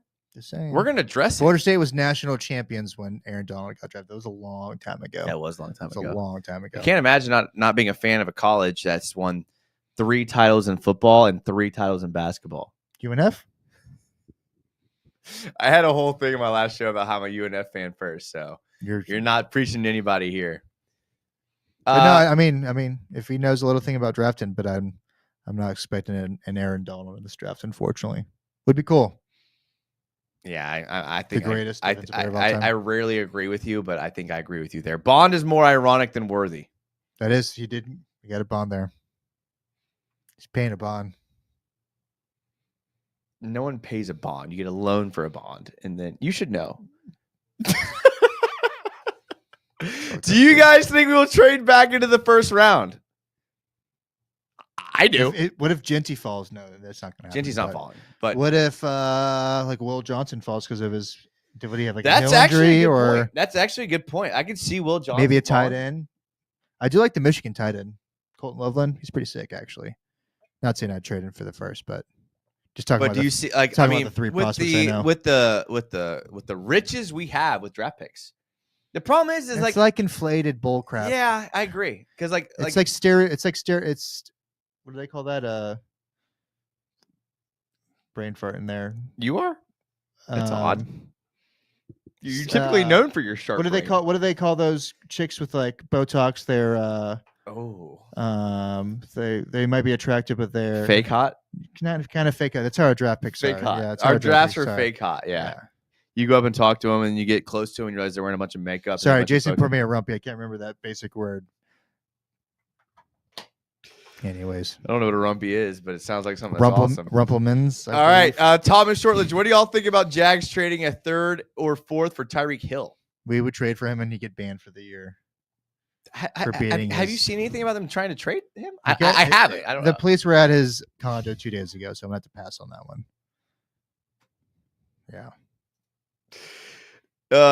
we're going to address it. Florida State was national champions when Aaron Donald got drafted. That was a long time ago. That was a long time ago. A long time ago. I can't imagine not being a fan of a college that's won 3 titles in football and 3 titles in basketball. UNF? I had a whole thing in my last show about how I'm a UNF fan first, so you're not preaching to anybody here. No, I mean, if he knows a little thing about drafting, but I'm not expecting an Aaron Donald in this draft. Unfortunately, would be cool. Yeah, I think the greatest. I rarely agree with you, but I think I agree with you there. Bond is more ironic than worthy. That is, he got a bond there. He's paying a bond. No one pays a bond. You get a loan for a bond, and then you should know. Do you guys think we will trade back into the first round? I do. What if Genty falls? No, that's not going to happen. Genty's not falling. But what if like Will Johnson falls because of his? Would he have like that's a heel injury or? Point. That's actually a good point. I could see Will Johnson. Maybe a tight end. I do like the Michigan tight end, Colton Loveland. He's pretty sick, actually. Not saying I'd trade him for the first, but just talking. But do you see? Like, I mean, the 3 prospects I know. With the riches we have with draft picks. The problem is it's like inflated bull crap. Yeah, I agree. Because it's like stereo. It's what do they call that? Brain fart in there. You are. That's odd. You're typically known for your sharp. What do they call those chicks with like Botox? They're they might be attractive, but they're fake hot. Kind of fake hot. That's how our draft picks fake are. Hot. Yeah, our drafts are fake hot. Yeah. You go up and talk to them, and you get close to them, and you realize they're wearing a bunch of makeup. Sorry, Jason put me a rumpy. I can't remember that basic word. Anyways, I don't know what a rumpy is, but it sounds like something that's awesome. Rumplemans. All right, Thomas Shortledge, what do y'all think about Jags trading a 3rd or 4th for Tyreek Hill? We would trade for him, and he'd get banned for the year. Have you seen anything about them trying to trade him? I haven't. I don't know. The police were at his condo 2 days ago, so I'm going to have to pass on that one. Yeah.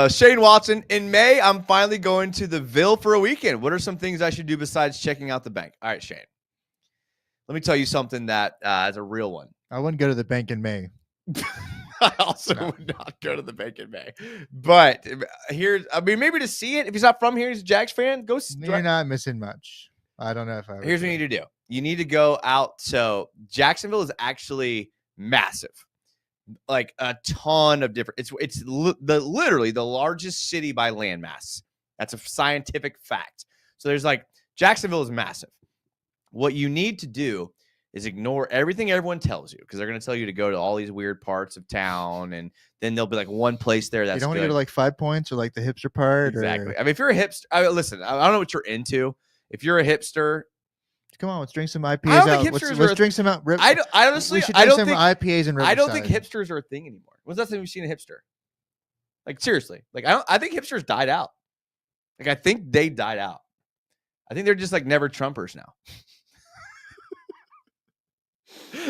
Shane Watson, in May, I'm finally going to the Ville for a weekend. What are some things I should do besides checking out the bank? All right, Shane. Let me tell you something that is a real one. I wouldn't go to the bank in May. I also would not go to the bank in May. But maybe to see it. If he's not from here, he's a Jags fan, go see. You're not missing much. I don't know if I would. Here's what you need to do. You need to go out. So Jacksonville is actually massive. Like a ton of different. It's literally the largest city by landmass. That's a scientific fact. So there's Jacksonville is massive. What you need to do is ignore everything everyone tells you, because they're going to tell you to go to all these weird parts of town, and then there'll be one place there that's. You don't want to good. go to 5 Points or the hipster part. Exactly. I mean, if you're a hipster, listen. I don't know what you're into. If you're a hipster. Come on, let's drink some IPAs out. Let's drink some out. Honestly, we should drink some IPAs in Riverside. I don't think hipsters are a thing anymore. When's the last time you've seen a hipster? Seriously. I think hipsters died out. I think they died out. I think they're just never Trumpers now.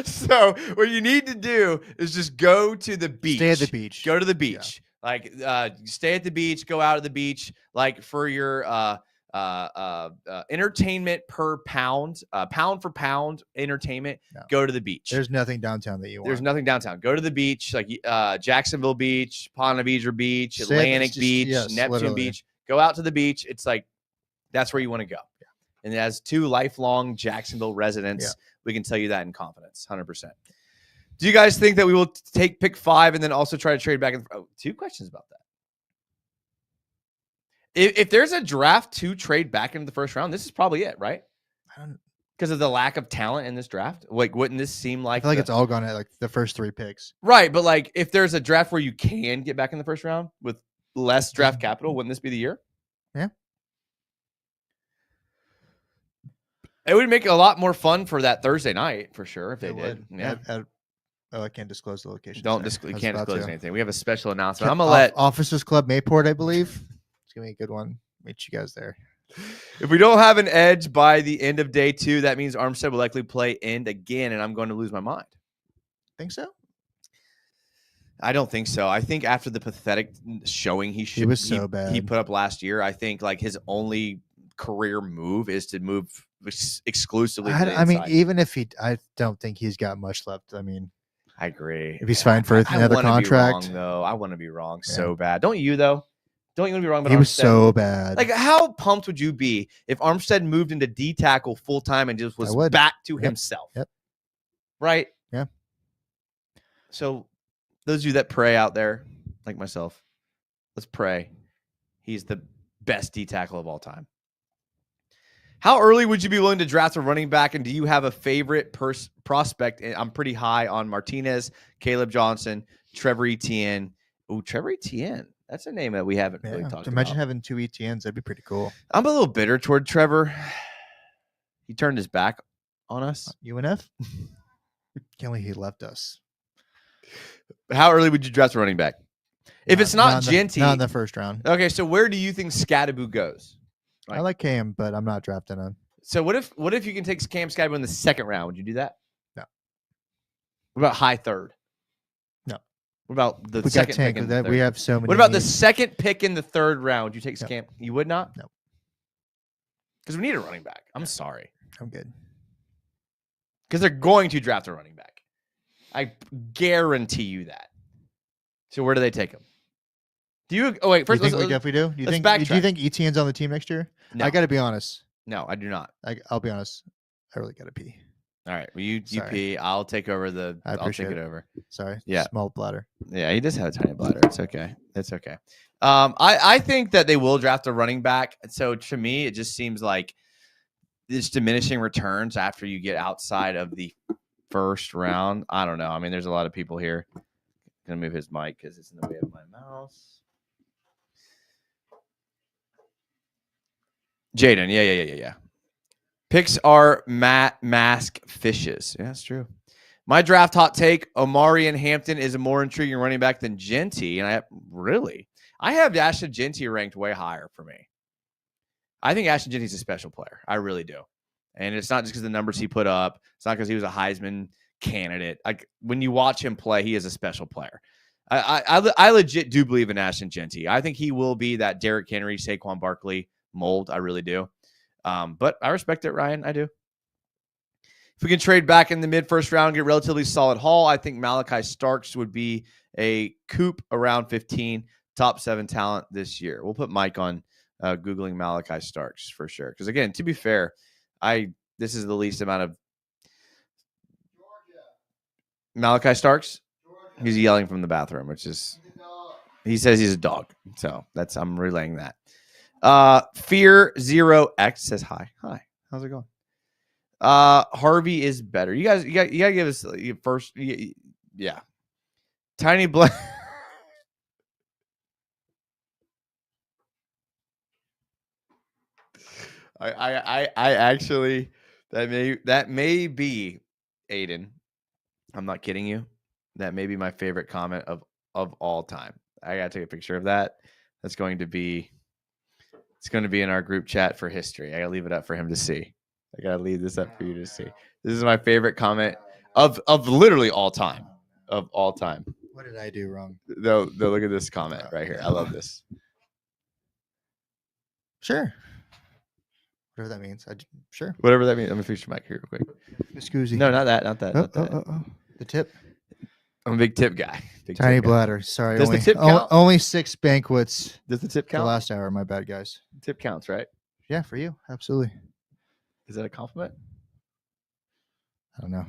So what you need to do is just go to the beach. Stay at the beach. Go to the beach. Yeah. Stay at the beach. Go out to the beach. For your entertainment per pound, pound for pound entertainment, go to the beach. There's nothing downtown that you want. There's nothing downtown. Go to the beach, like Jacksonville Beach, Ponte Vedra Beach, Atlantic Beach, Neptune literally. Beach. Go out to the beach. It's like that's where you want to go. Yeah. And as 2 lifelong Jacksonville residents, we can tell you that in confidence, 100%. Do you guys think that we will take pick 5 and then also try to trade back? 2 questions about that. If there's a draft to trade back into the first round, this is probably it, right? Because of the lack of talent in this draft. Like, wouldn't this seem like? I feel like it's all gone at like the first 3 picks. Right, but like if there's a draft where you can get back in the first round with less draft capital, wouldn't this be the year? Yeah. It would make it a lot more fun for that Thursday night for sure if they did. Yeah. I can't disclose the location. You can't disclose anything. We have a special announcement. I'm gonna let Officers Club Mayport, I believe. It's gonna be a good one. Meet you guys there. If we don't have an edge by the end of day 2, that means Armstead will likely play end again, and I'm going to lose my mind. Think so? I don't think so. I think after the pathetic showing he was so bad. He put up last year, I think like his only career move is to move exclusively. I mean, even if I don't think he's got much left. I mean, I agree. If he's fine for another contract, though, I want to be wrong so bad. Don't you though? Don't you want to be wrong? But he was so bad. Like, how pumped would you be if Armstead moved into D tackle full time and just was back to himself? Yep. Right. Yeah. So, those of you that pray out there, like myself, let's pray. He's the best D tackle of all time. How early would you be willing to draft a running back? And do you have a favorite prospect? I'm pretty high on Martinez, Caleb Johnson, Trevor Etienne. Oh, Trevor Etienne. That's a name that we haven't really talked about. Imagine having 2 ETNs. That'd be pretty cool. I'm a little bitter toward Trevor. He turned his back on us. UNF? Can't believe he left us. How early would you draft a running back? If it's not Genty. Not in the first round. Okay, so where do you think Scadaboo goes? I like Cam, but I'm not drafting him. So what if you can take Cam Scadaboo in the second round? Would you do that? No. What about high third? No. What about the second pick in the third? We have so many. What about the second pick in the third round? Would you take Cam? You would not? No. Because we need a running back. I'm sorry. I'm good. Because they're going to draft a running back. I guarantee you that. So where do they take him? Do you? Oh wait, first we definitely do. Do you think Etienne's on the team next year? No. I got to be honest. No, I do not. I'll be honest. I really got to pee. All right. Well, you pee. I'll take over I'll take it over. Sorry. Yeah. Small bladder. Yeah, he does have a tiny bladder. It's okay. It's okay. I think that they will draft a running back. So to me, it just seems like it's diminishing returns after you get outside of the first round. I don't know. I mean, there's a lot of people here. I'm gonna move his mic because it's in the way of my mouse. Jaden, yeah. Picks are mask fishes. Yeah, that's true. My draft hot take: Omari and Hampton is a more intriguing running back than Genty, and I have Ashton Genty ranked way higher for me. I think Ashton Genty's a special player. I really do, and it's not just because of the numbers he put up. It's not because he was a Heisman candidate. Like when you watch him play, he is a special player. I legit do believe in Ashton Genty. I think he will be that Derrick Henry, Saquon Barkley mold. I really do. But I respect it, Ryan. I do. If we can trade back in the mid-first round, get relatively solid haul, I think Malachi Starks would be a coup around 15, top 7 talent this year. We'll put Mike on Googling Malachi Starks for sure. Because, again, to be fair, this is the least amount of Malachi Starks. He's yelling from the bathroom, which is he says he's a dog. So I'm relaying that. Fear 0X says hi. How's it going? Harvey is better. You gotta give us first. Yeah. Tiny Black. I actually that may be Aiden. I'm not kidding you. That may be my favorite comment of all time. I gotta take a picture of that. It's going to be in our group chat for history. I gotta leave it up for him to see. I gotta leave this up for you to see. This is my favorite comment of literally all time. Of all time. What did I do wrong? No, look at this comment right here. I love this. Sure. Whatever that means. Sure. Whatever that means. Let me fix your mic here real quick. Excuse No, not that. Not that. Not that. The tip. I'm a big tip guy. Tiny bladder. Sorry. Does the tip count? Only 6 banquets. Does the tip The count? last hour. My bad, guys. Tip counts, right? Yeah, for you. Absolutely. Is that a compliment? I don't know.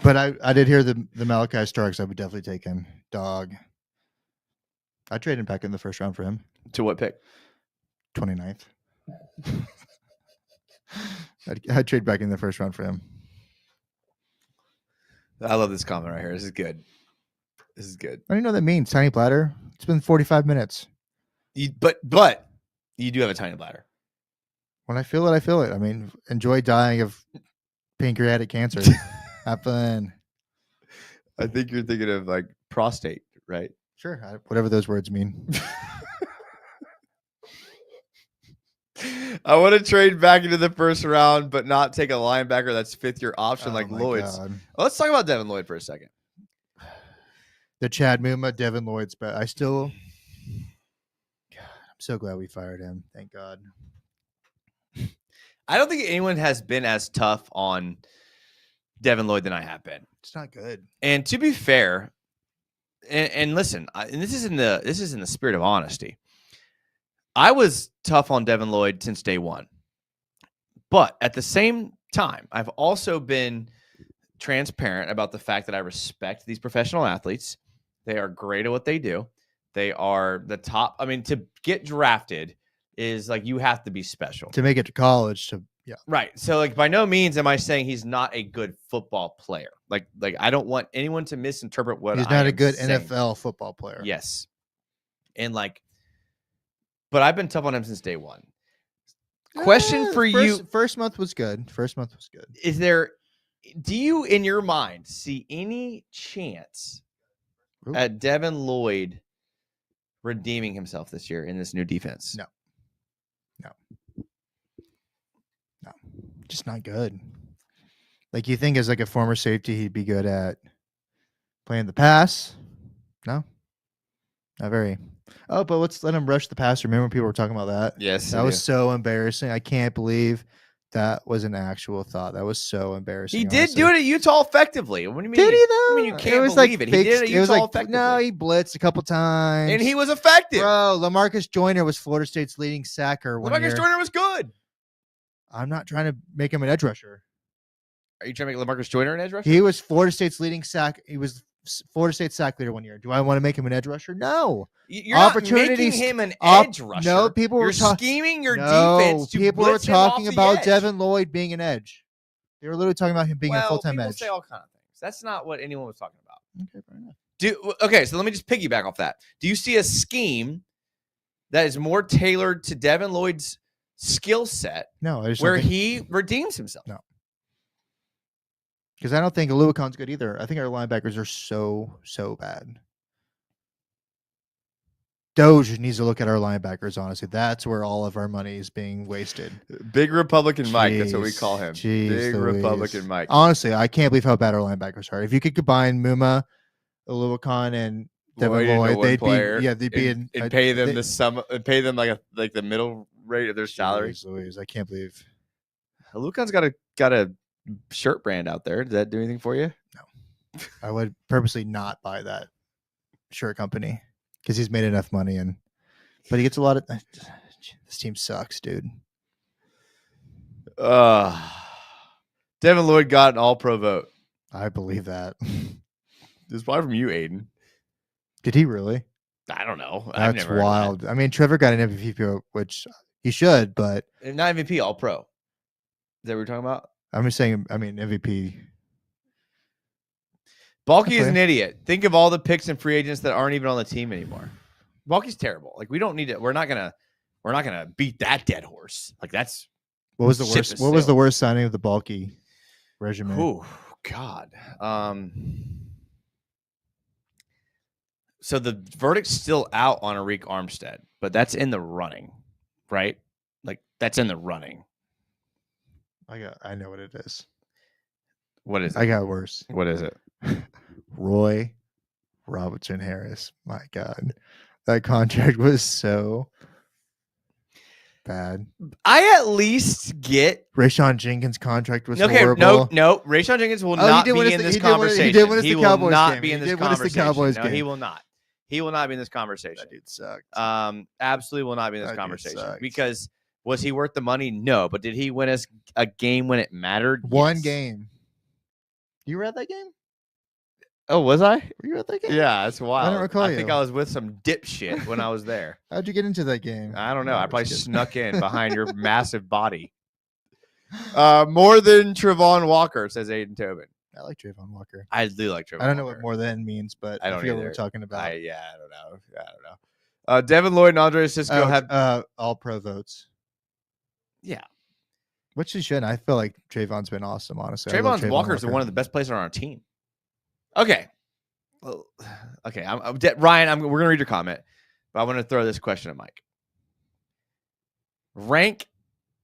But I did hear the Malachi Starks. I would definitely take him. Dog. I traded back in the first round for him. To what pick? 29th. I'd trade back in the first round for him. I love this comment right here. This is good. This is good. I don't know what that means. Tiny bladder. It's been 45 minutes. But you do have a tiny bladder. When I feel it, I feel it. I mean, enjoy dying of pancreatic cancer. Have fun. I think you're thinking of like prostate, right? Sure. Whatever those words mean. I want to trade back into the first round, but not take a linebacker that's 5th-year option like my Lloyd's. God. Well, let's talk about Devin Lloyd for a second. The Chad Muma, Devin Lloyd's, but I'm so glad we fired him. Thank God. I don't think anyone has been as tough on Devin Lloyd than I have been. It's not good. And to be fair, and listen, and this is in the spirit of honesty. I was tough on Devin Lloyd since day one. But at the same time, I've also been transparent about the fact that I respect these professional athletes. They are great at what they do. They are the top. I mean, to get drafted is like you have to be special. To make it to college, Right. So like by no means am I saying he's not a good football player. Like I don't want anyone to misinterpret what he's not a good NFL football player. Yes. And but I've been tough on him since day one. Question for you. First month was good. Do you in your mind see any chance at Devin Lloyd redeeming himself this year in this new defense? No. Just not good. Like you think as like a former safety, he'd be good at playing the pass. No, not very. Oh, but let's let him rush the pass. Remember when people were talking about that? Yes. That was so embarrassing. I can't believe that was an actual thought. That was so embarrassing. He did do it at Utah effectively. What do you mean? Did he though? I mean, you can't believe it. He did it at Utah effectively. No, he blitzed a couple times. And he was effective. Bro, LaMarcus Joyner was Florida State's leading sacker one year. LaMarcus Joyner was good. I'm not trying to make him an edge rusher. Are you trying to make LaMarcus Joyner an edge rusher? He was Florida State's leading sack. He was Florida State sack leader one year. Do I want to make him an edge rusher? No. You're not making him an edge rusher. No, people were scheming your defense to people were blitz him off talking the about edge. Devin Lloyd being an edge. They were literally talking about him being a full-time edge. People say all kinds of things. That's not what anyone was talking about. Okay, fair enough. Okay, so let me just piggyback off that. Do you see a scheme that is more tailored to Devin Lloyd's skill set? No, where he redeems himself. No, because I don't think Aluakon's good either. I think our linebackers are so bad. Doge needs to look at our linebackers. Honestly, that's where all of our money is being wasted. Big Republican Mike, that's what we call him. Big Louise. Republican Mike. Honestly, I can't believe how bad our linebackers are. If you could combine Muma, Aluakon, and Devin Lloyd, they'd pay them the sum, pay them like the middle rate of their salary. Louise, I can't believe. Aluakon's got a shirt brand out there. Does that do anything for you? No, I would purposely not buy that shirt company because he's made enough money, but he gets a lot of. This team sucks, dude. Devin Lloyd got an All-Pro vote. I believe that. It's probably from you, Aiden. Did he really? I don't know. That's I've never wild. I mean, Trevor got an MVP vote, which he should, but not MVP, All-Pro. Is that what we're talking about? I'm just saying. I mean, MVP. Balky is an idiot. Think of all the picks and free agents that aren't even on the team anymore. Balky's terrible. Like we don't need it. We're not gonna beat that dead horse. Like that's what was the worst. What was the worst signing of the Balky regimen? Oh God. So the verdict's still out on Arik Armstead, but that's in the running, right? Like that's in the running. I know what it is. What is it? I got worse. What is it? Roy Robertson Harris. My God. That contract was so. bad. I at least get Rayshawn Jenkins' contract was okay. horrible. No. Rayshawn Jenkins will not be in this conversation. He did win us the will Cowboys not game. be in He this did win us the conversation. Cowboys No, game. he will not. He will not be in this conversation. That dude sucked. Absolutely will not be in this That dude conversation sucked. because was he worth the money? No, but did he win us a game when it mattered? One Yes. game. You were at that game? Oh, was I? Were you at that game? Yeah, that's wild. don't recall I think you. I was with some dipshit when I was there. How'd you get into that game? I don't know. No, I I'm probably just kidding. snuck in behind your massive body. More than Trevon Walker, says Aiden Tobin. I like Trayvon Walker. I do like Trevon I don't know Walker. what more than means, but I I don't forget what either. we're talking about. I don't know. Devin Lloyd and Andre Cisco have all pro votes, yeah. which he should. I feel like Trayvon's been awesome, honestly. I love Trayvon Walker's one of the best players on our team. Okay. Well, okay. Ryan, we're gonna read your comment, but I want to throw this question at Mike. Rank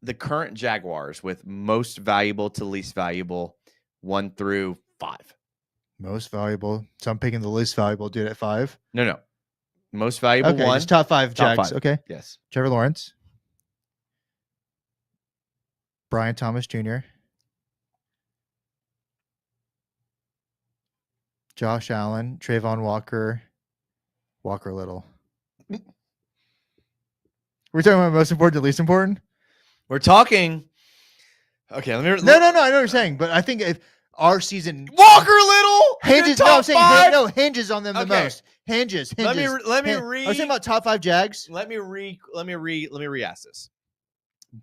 the current Jaguars with most valuable to least valuable, 1 through 5. most valuable. So I'm picking the least valuable dude at 5. No. Most valuable Okay, one. just top 5 Top Jags. 5. Okay, Yes. Trevor Lawrence, Brian Thomas Jr., Josh Allen, Trayvon Walker, Walker Little. We're talking about most important to least important? We're talking. Okay, let me. No. I know what you're saying, but I think if our season Walker Little hinges, top no, I'm saying five? hinges on them the Okay. most. Hinges. Let me I read. was saying about top 5 Jags. Let me re-ask this.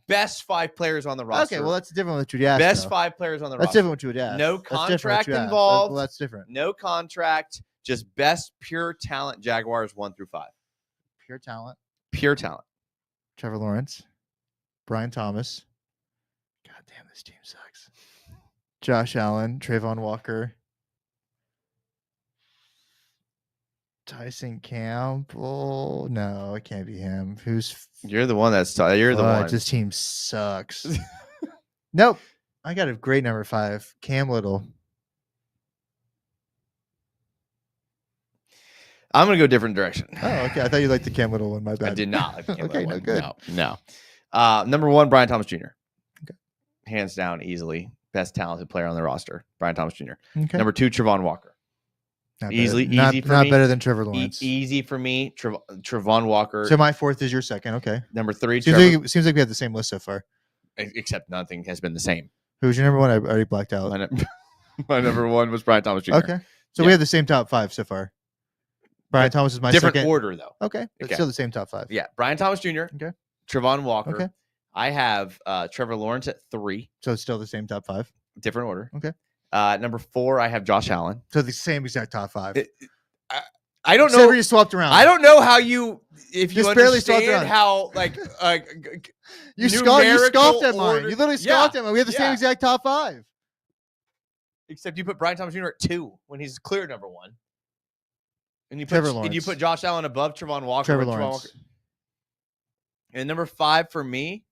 Best 5 players on the roster. Okay, well that's different what you asked. best though. 5 players on the That's roster. different what you would ask. No That's different what contract you asked. involved. Well, that's different. No contract. Just best pure talent. Jaguars 1 through 5. Pure talent. Pure talent. Trevor Lawrence, Brian Thomas. God damn, this team sucks. Josh Allen, Trayvon Walker, Tyson Campbell. No, it can't be him. You're the one that's. You're the one. This team sucks. Nope. I got a great number 5. Cam Little. I'm gonna go a different direction. Oh, okay. I thought you liked the Cam Little one. My bad. I did not. Like the Cam Okay, Little no, one. good. No. Number 1, Brian Thomas Jr. Okay. Hands down, easily best talented player on the roster. Brian Thomas Jr. Okay. Number 2, Trevon Walker. Not easy better. for not me. better than Trevor Lawrence. Easy for me. Trevon Walker. So my 4th is your 2nd. Okay. Number 3, Seems like we have the same list so far. except nothing has been the same. Who's your number 1? I already blacked out. My number 1 was Brian Thomas Jr. Okay. So Yeah. we have the same top 5 so far. Brian Thomas is my Different second. order though. Okay. But Okay. still the same top 5. Yeah, Brian Thomas Jr. Okay. Trevon Walker. Okay. I have Trevor Lawrence at 3. So it's still the same top 5. Different order. Okay. Number 4, I have Josh Allen. So the same exact top 5. I don't Except know. where you swapped around. I don't know how you, if you Just barely swapped understand around. how like You scoffed at mine. order- You literally Yeah, scoffed at mine. We have the same yeah. exact top 5. Except you put Brian Thomas Jr. at 2 when he's clear number 1. And you Trevor put and you Lawrence. put Josh Allen above Trevon Walker. Trevor when Lawrence. And number 5 for me,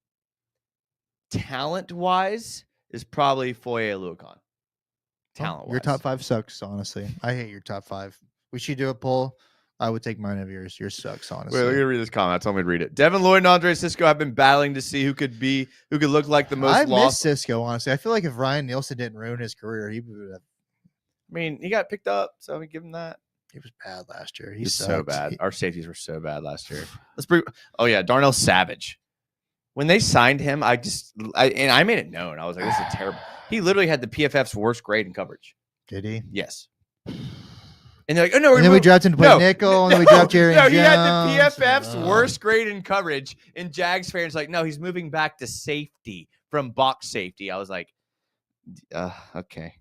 talent wise, is probably Foye Luakon. Talent wise. Your top 5 sucks, honestly. I hate your top 5. We should do a poll. I would take mine over yours. Yours sucks, honestly. Wait, let me read this comment. Tell me to read it. Devin Lloyd and Andre Cisco have been battling to see who could look like the most I miss lost. Cisco, honestly. I feel like if Ryan Nielsen didn't ruin his career, he would have. I mean, he got picked up, so we give him that. He was bad last year. He's so sucked. bad. Our safeties were so bad last year. Let's bring. Oh yeah, Darnell Savage. When they signed him, I made it known. I was like, this is terrible. He literally had the PFF's worst grade in coverage. Did he? Yes. And they're like, oh no, And then we drafted him to play nickel, and then we drafted Jerry No, Jones. he had the PFF's and, worst grade in coverage. And Jags fans like, no, he's moving back to safety from box safety. I was like, okay.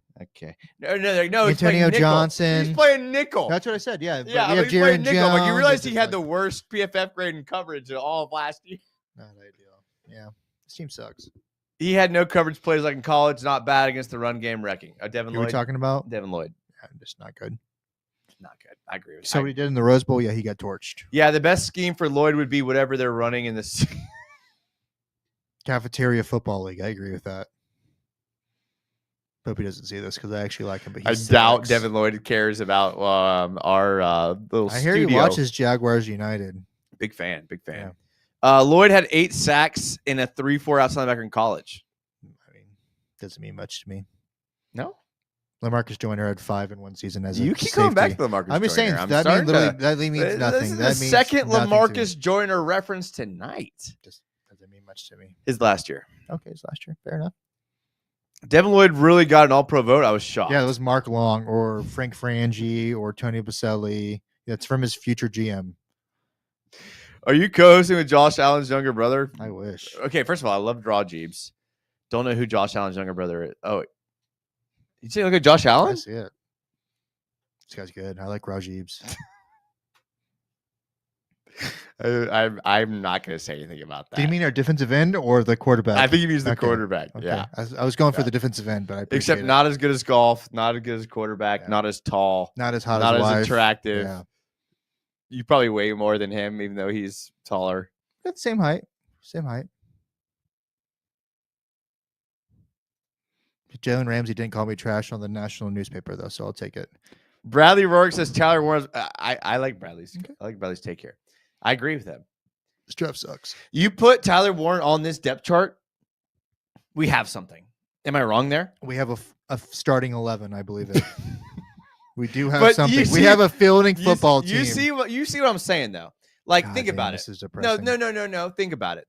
No, they're like, no, he's Antonio playing nickel. Johnson. He's playing nickel. That's what I said. Yeah. Yeah, we have he's Jerry playing nickel. Like you Jones. realize It's he just had like, the worst PFF grade in coverage in all of last year. Not ideal. Yeah. This team sucks. He had no coverage plays like in college. Not bad against the run game wrecking. Devin Who are we Lloyd. talking about? Devin Lloyd. Yeah, just not good. Not good. I agree with you. So what he did in the Rose Bowl, yeah, he got torched. Yeah, the best scheme for Lloyd would be whatever they're running in this. Cafeteria football league. I agree with that. Hope he doesn't see this because I actually like him. But he I doubt sucks. Devin Lloyd cares about our little I hear studio. he watches Jaguars United. Big fan. Yeah. Lloyd had 8 sacks in a 3-4 outside linebacker in college. I mean, doesn't mean much to me. No? LaMarcus Joyner had 5 in one season as You a keep safety. coming back to LaMarcus I'm just Joyner. saying that literally means nothing. This is that the means second nothing to me. LaMarcus Joyner reference tonight. Just doesn't mean much to me. His last year. Okay, it's last year. Fair enough. Devin Lloyd really got an all-pro vote. I was shocked. Yeah, it was Mark Long or Frank Frangi or Tony Baselli. That's from his future GM. Are you co-hosting with Josh Allen's younger brother? I wish. Okay, first of all, I love Draw Jeeves. Don't know who Josh Allen's younger brother is. Oh, you say look at Josh Allen? I see it. This guy's good. I like Rajibs. I'm not going to say anything about that. Do you mean our defensive end or the quarterback? I think he means the Okay. quarterback. Okay. Yeah. I was going for the defensive end, but I appreciate Except it. not as good as golf, not as good as quarterback, Yeah. not as tall, Not as hot not as as wife. attractive. Yeah. You probably weigh more than him, even though he's taller. Got the same height. Same height. Jalen Ramsey didn't call me trash on the national newspaper, though, so I'll take it. Bradley Rourke says Tyler Warren's. I like Bradley's. Okay. I like Bradley's take here. I agree with him. This draft sucks. You put Tyler Warren on this depth chart, we have something. Am I wrong there? We have a starting 11, I believe it. We do have But something. you We see- have a fielding football team. You see what I'm saying though. Like, God think damn, about this it. is No. depressing. Think about it.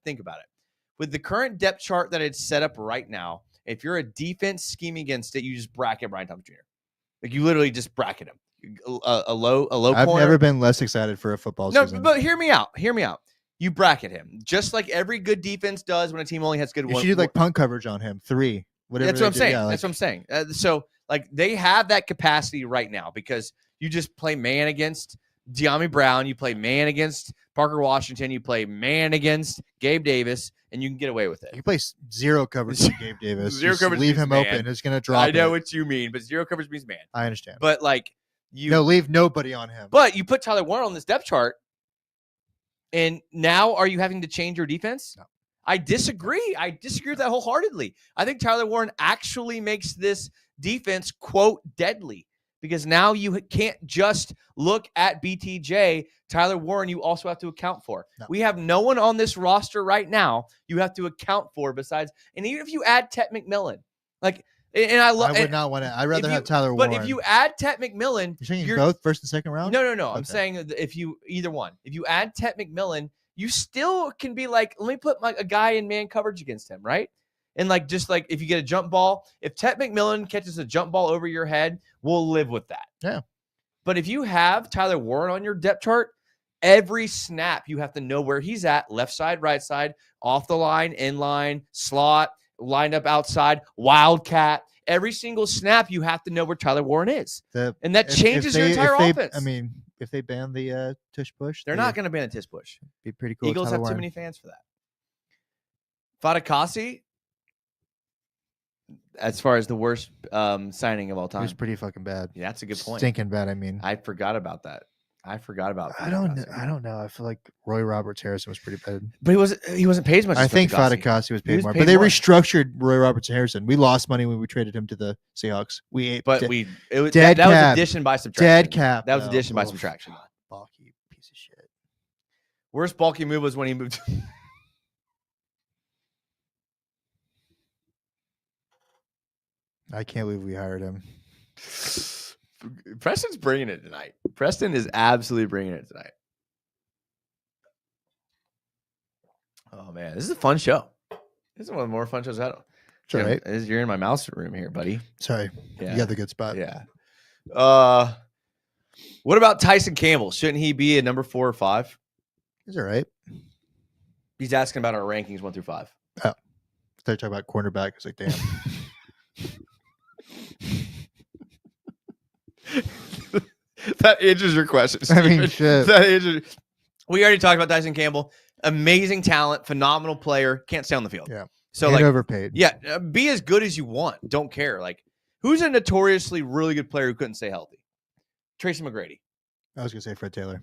With the current depth chart that it's set up right now, if you're a defense scheming against it, you just bracket Brian Thomas Jr. Like, you literally just bracket him. A low I've corner. never been less excited for a football No, season. but hear me out. You bracket him just like every good defense does when a team only has good you one. should do like punt coverage on him. 3. Whatever. That's what I'm they do. saying. Yeah, That's what I'm saying. So like they have that capacity right now because you just play man against De'Ami Brown, you play man against Parker Washington, you play man against Gabe Davis, and you can get away with it. You play zero coverage with Gabe Davis. Zero Just coverage leave means him man. open. It's going to drop. I know it. what you mean, but zero coverage means man. I understand. But like leave nobody on him. But you put Tyler Warren on this depth chart, and now are you having to change your defense? No. I disagree. I disagree with that wholeheartedly. I think Tyler Warren actually makes this defense, quote, deadly. Because now you can't just look at BTJ. Tyler Warren, you also have to account for. No. We have no one on this roster right now you have to account for besides, and even if you add Tet McMillan, like, and I would not want to. I'd rather have Tyler Warren. But if you add Tet McMillan, you're saying both first and second round? No. Okay. I'm saying that if you either one, if you add Tet McMillan, you still can be like, let me put a guy in man coverage against him, right? And like, just like if you get a jump ball, if Tet McMillan catches a jump ball over your head, we'll live with that. Yeah. But if you have Tyler Warren on your depth chart, every snap you have to know where he's at, left side, right side, off the line, in line, slot, lined up outside, wildcat. Every single snap you have to know where Tyler Warren is. And that changes your entire offense. I mean, if they ban the tush push, they're not going to ban the tush push. Be pretty cool. Eagles Tyler have Warren. too many fans for that. Fatukasi, as far as the worst signing of all It time. was pretty fucking bad. Yeah, that's a good point. Stinking bad. I mean, I forgot about that. I forgot about. I don't know. I feel like Roy Roberts Harrison was pretty bad. But he wasn't paid as much. I as think Fatukasi. Fatukasi was He paid was more, paid but they more. restructured Roy Roberts Harrison. We lost money when we traded him to the Seahawks. But that was dead cap. addition by subtraction. Dead cap. That was though. addition by Oof. subtraction. God, bulky piece of shit. Worst bulky move was when he moved. I can't believe we hired him. Preston's bringing it tonight. Preston is absolutely bringing it tonight. Oh man, this is a fun show. This is one of the more fun shows I don't. It's all right. You're in my mouse room here, buddy. Sorry. Yeah. You got the good spot. Yeah. What about Tyson Campbell? Shouldn't he be a number 4 or 5? He's all right. He's asking about our rankings 1 through 5. They're talking about cornerback. It's like, damn. That answers your question, I mean, Steven. shit. We already talked about Tyson Campbell. Amazing talent, phenomenal player. Can't stay on the field. Yeah. So And like, overpaid. yeah, be as good as you want. Don't care. Like, who's a notoriously really good player who couldn't stay healthy? Tracy McGrady. I was gonna say Fred Taylor.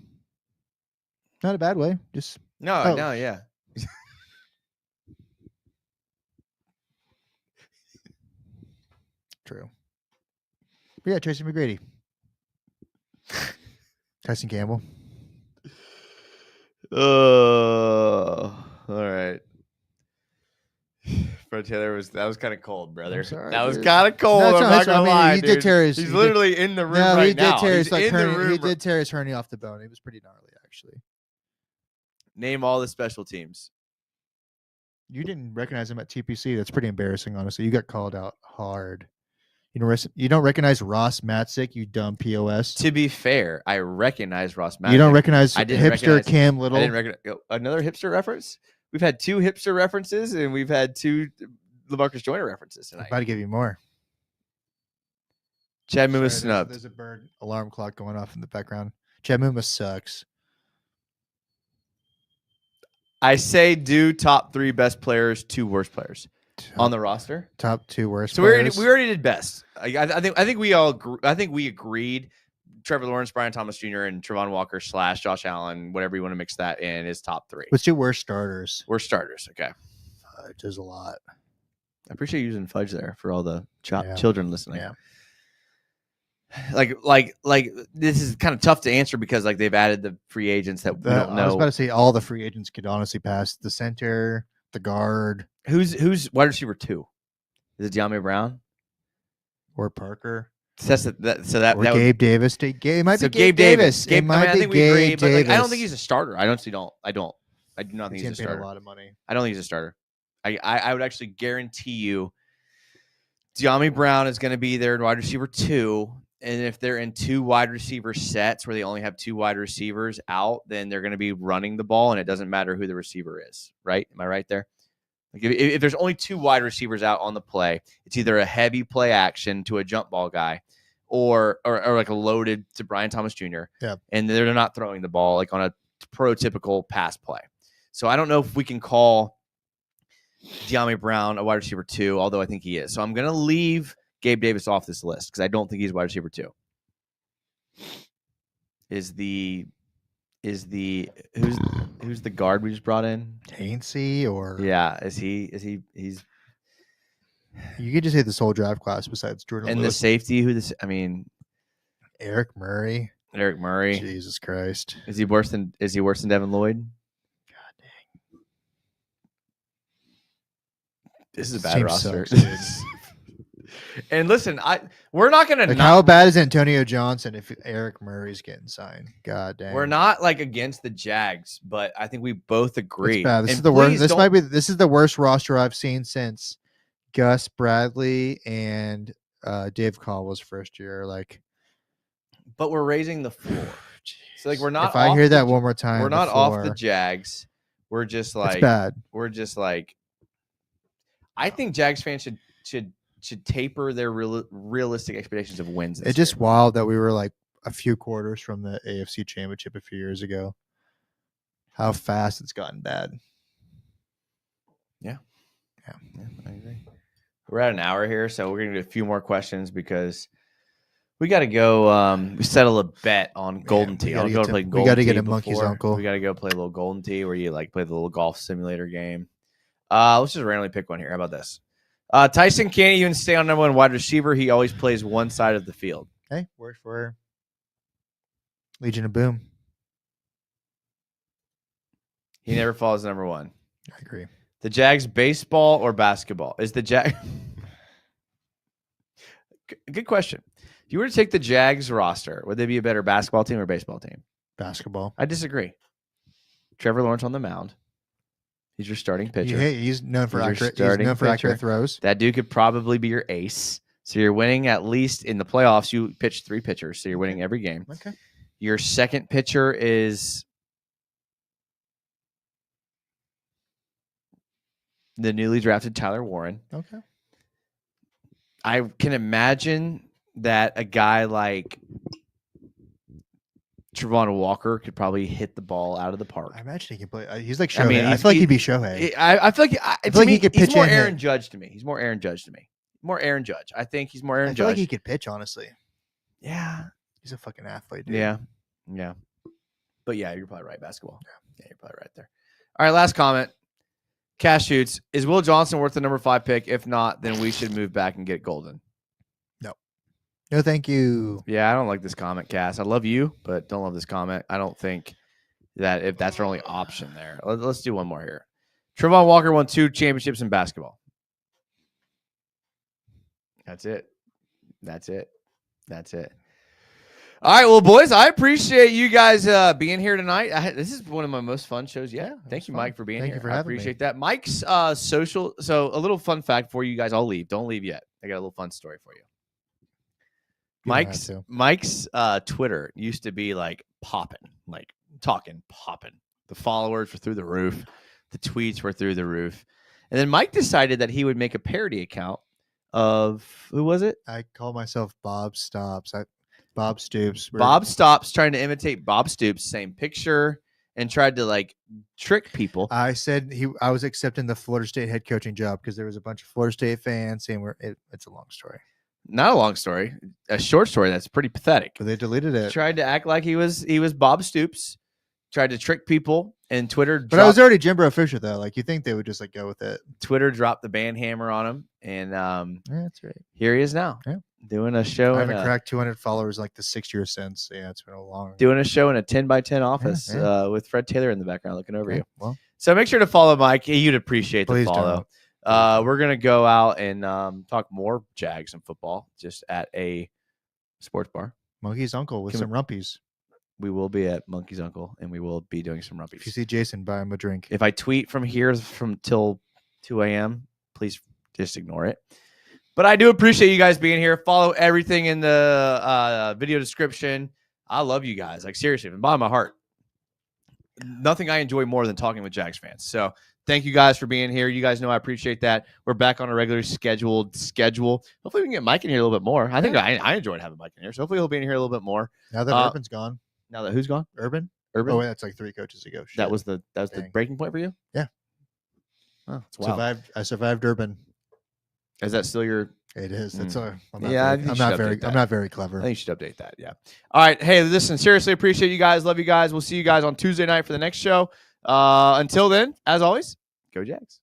Not a bad way. Just No, Oh. yeah. true. But yeah, Tracy McGrady. Tyson Campbell. All right. Fred Taylor that was kind of cold, brother. sorry, that was dude. kind of cold. No, it's I'm not- not I gonna mean, lie, he dude. did tear his- He's he did- literally in the room No, right he did now. tear He's his like in the hernia. room. He did tear his hernia off the bone. It was pretty gnarly, actually. Name all the special teams. You didn't recognize him at TPC. That's pretty embarrassing, honestly. You got called out hard. You don't recognize Ross Matzik, you dumb POS. To be fair, I recognize Ross Magic. You don't recognize I didn't hipster recognize- Cam I Little. didn't recognize another hipster reference. We've had 2 hipster references, and we've had 2 LaMarcus Joyner references I'm tonight. about to give you more. Chad Moon was Sorry, snubbed. There's a bird alarm clock going off in the background. Chad Moon sucks. I say do top 3 best players, 2 worst players on the roster. Top 2 worst So players. we already did best. I think we all I think we agreed. Trevor Lawrence, Brian Thomas Jr., and Trevon Walker / Josh Allen, whatever you want to mix that in, is top 3. Let's do worst starters. We're starters. Okay. There's a lot. I appreciate you using fudge there for all the Yeah. children listening. Yeah. Like this is kind of tough to answer because like they've added the free agents that we don't I was about know to say all the free agents could honestly pass the center, the guard, who's wide receiver 2. Is it De'Ami Brown? or Parker, So that or would- Gabe Davis. It might so be Gabe Davis. Gabe, It might I be think we agree, Gabe but like, I don't Davis. think he's a starter. I do not think He's he's a getting paid starter. a lot of money. I don't think he's a starter. I would actually guarantee you De'Ami Brown is going to be their wide receiver 2. And if they're in 2 wide receiver sets where they only have 2 wide receivers out, then they're going to be running the ball, and it doesn't matter who the receiver is, right? Am I right there? Like if there's only 2 wide receivers out on the play, it's either a heavy play action to a jump ball guy or like a loaded to Brian Thomas Jr. Yeah. And they're not throwing the ball like on a prototypical pass play. So I don't know if we can call De'Ami Brown a wide receiver 2, although I think he is. So I'm going to leave Gabe Davis off this list because I don't think he's wide receiver 2. Who's the guard we just brought in? Hainsey or Yeah, he's you could just say this whole draft class besides Jordan and the Lewis. safety Eric Murray. Eric Murray. Jesus Christ. Is he worse than Devin Lloyd? God dang. This is a This bad team roster. sucks, dude. And listen, we're not gonna Like not, how bad is Antonio Johnson if Eric Murray's getting signed? God dang. we're not like against the Jags, but I think we both agree. It's bad. This And is the worst. please This is the worst roster I've seen since Gus Bradley and Dave Caldwell's first year. Like, but we're raising the floor. So like we're not. If I off hear the that J- one more time, we're not off the before, Jags. We're just it's like bad. we're just like. I think Jags fans should taper their realistic expectations of wins. It's just wild that we were like a few quarters from the AFC Championship a few years ago. How fast it's gotten bad. Yeah, I agree. We're at an hour here, so we're gonna do a few more questions because we got to go. We settle a bet on Golden Tee. I'll go play Golden We got to Tee get a monkey's before. uncle. We got to go play a little Golden Tee where you like play the little golf simulator game. Let's just randomly pick one here. How about this? Tyson can't even stay on number 1 wide receiver. He always plays one side of the field. Hey, worked for Legion of Boom. He never falls number 1. I agree. The Jags baseball or basketball? Is the Jag Good question. If you were to take the Jags roster, would they be a better basketball team or baseball team? Basketball. I disagree. Trevor Lawrence on the mound. He's your starting pitcher. He's known for He's your accurate. He's starting known for pitcher. accurate throws. That dude could probably be your ace. So you're winning at least in the playoffs. You pitch 3 pitchers, so you're winning every game. Okay. Your second pitcher is the newly drafted Tyler Warren. Okay. I can imagine that a guy like Trevon Walker could probably hit the ball out of the park. I imagine he can play. He's like Shohei. I mean, I feel like he'd be Shohei. I feel like feel like he could he's pitch more in Aaron it. Judge to me. He's more Aaron Judge to me. More Aaron Judge. I think he's more Aaron I feel Judge. like he could pitch, honestly. Yeah. He's a fucking athlete, dude. Yeah. Yeah. But yeah, you're probably right. Basketball. Yeah, you're probably right there. All right, last comment. Cash shoots. Is Will Johnson worth the number 5 pick? If not, then we should move back and get Golden. No, thank you. Yeah, I don't like this comment, Cass. I love you, but don't love this comment. I don't think that if that's our only option there. Let's do one more here. Trevon Walker won 2 championships in basketball. That's it. All right, well, boys, I appreciate you guys being here tonight. This is one of my most fun shows yet. Thank you, Mike, for being here. Thank you for I having me. appreciate that. Mike's social. So a little fun fact for you guys. I'll leave. Don't leave yet. I got a little fun story for you. Mike's Twitter used to be like popping, like talking popping. The followers were through the roof. The tweets were through the roof. And then Mike decided that he would make a parody account of, who was it? I call myself Bob Stops. Bob Stoops. Bob Stops, trying to imitate Bob Stoops, same picture, and tried to like trick people. I said I was accepting the Florida State head coaching job because there was a bunch of Florida State fans saying it's a long story. Not a long story, a short story that's pretty pathetic. But they deleted it. Tried to act like he was Bob Stoops, tried to trick people, and Twitter. But I was already Jimbo Fisher though. Like you think they would just like go with it. Twitter dropped the ban hammer on him, and yeah, that's right. Here he is now, doing a show. I haven't cracked 200 followers like the 6 years since. Yeah, it's been a long. Doing a show in a 10x10 office with Fred Taylor in the background looking over you. Well, so make sure to follow Mike. You'd appreciate the follow. Don't. We're gonna go out and talk more Jags and football just at a sports bar. Monkey's Uncle with some rumpies. We will be at Monkey's Uncle, and we will be doing some rumpies. If you see Jason, buy him a drink. If I tweet from here till 2 a.m., please just ignore it. But I do appreciate you guys being here. Follow everything in the video description. I love you guys. Like, seriously, from the bottom of my heart. Nothing I enjoy more than talking with Jags fans. So thank you guys for being here. You guys know I appreciate that. We're back on a regular scheduled schedule. Hopefully we can get Mike in here a little bit more. I think I enjoyed having Mike in here. So hopefully he'll be in here a little bit more. Now that Urban's gone. Now that who's gone? Urban? Urban? Oh, that's like 3 coaches ago. Shit. That was the breaking point for you? Yeah. Oh, it's wild. I survived Urban. Is that still your? It is. That's I'm not very clever. I think you should update that. Yeah. All right. Hey, listen, seriously appreciate you guys. Love you guys. We'll see you guys on Tuesday night for the next show. Until then, as always, go Jags.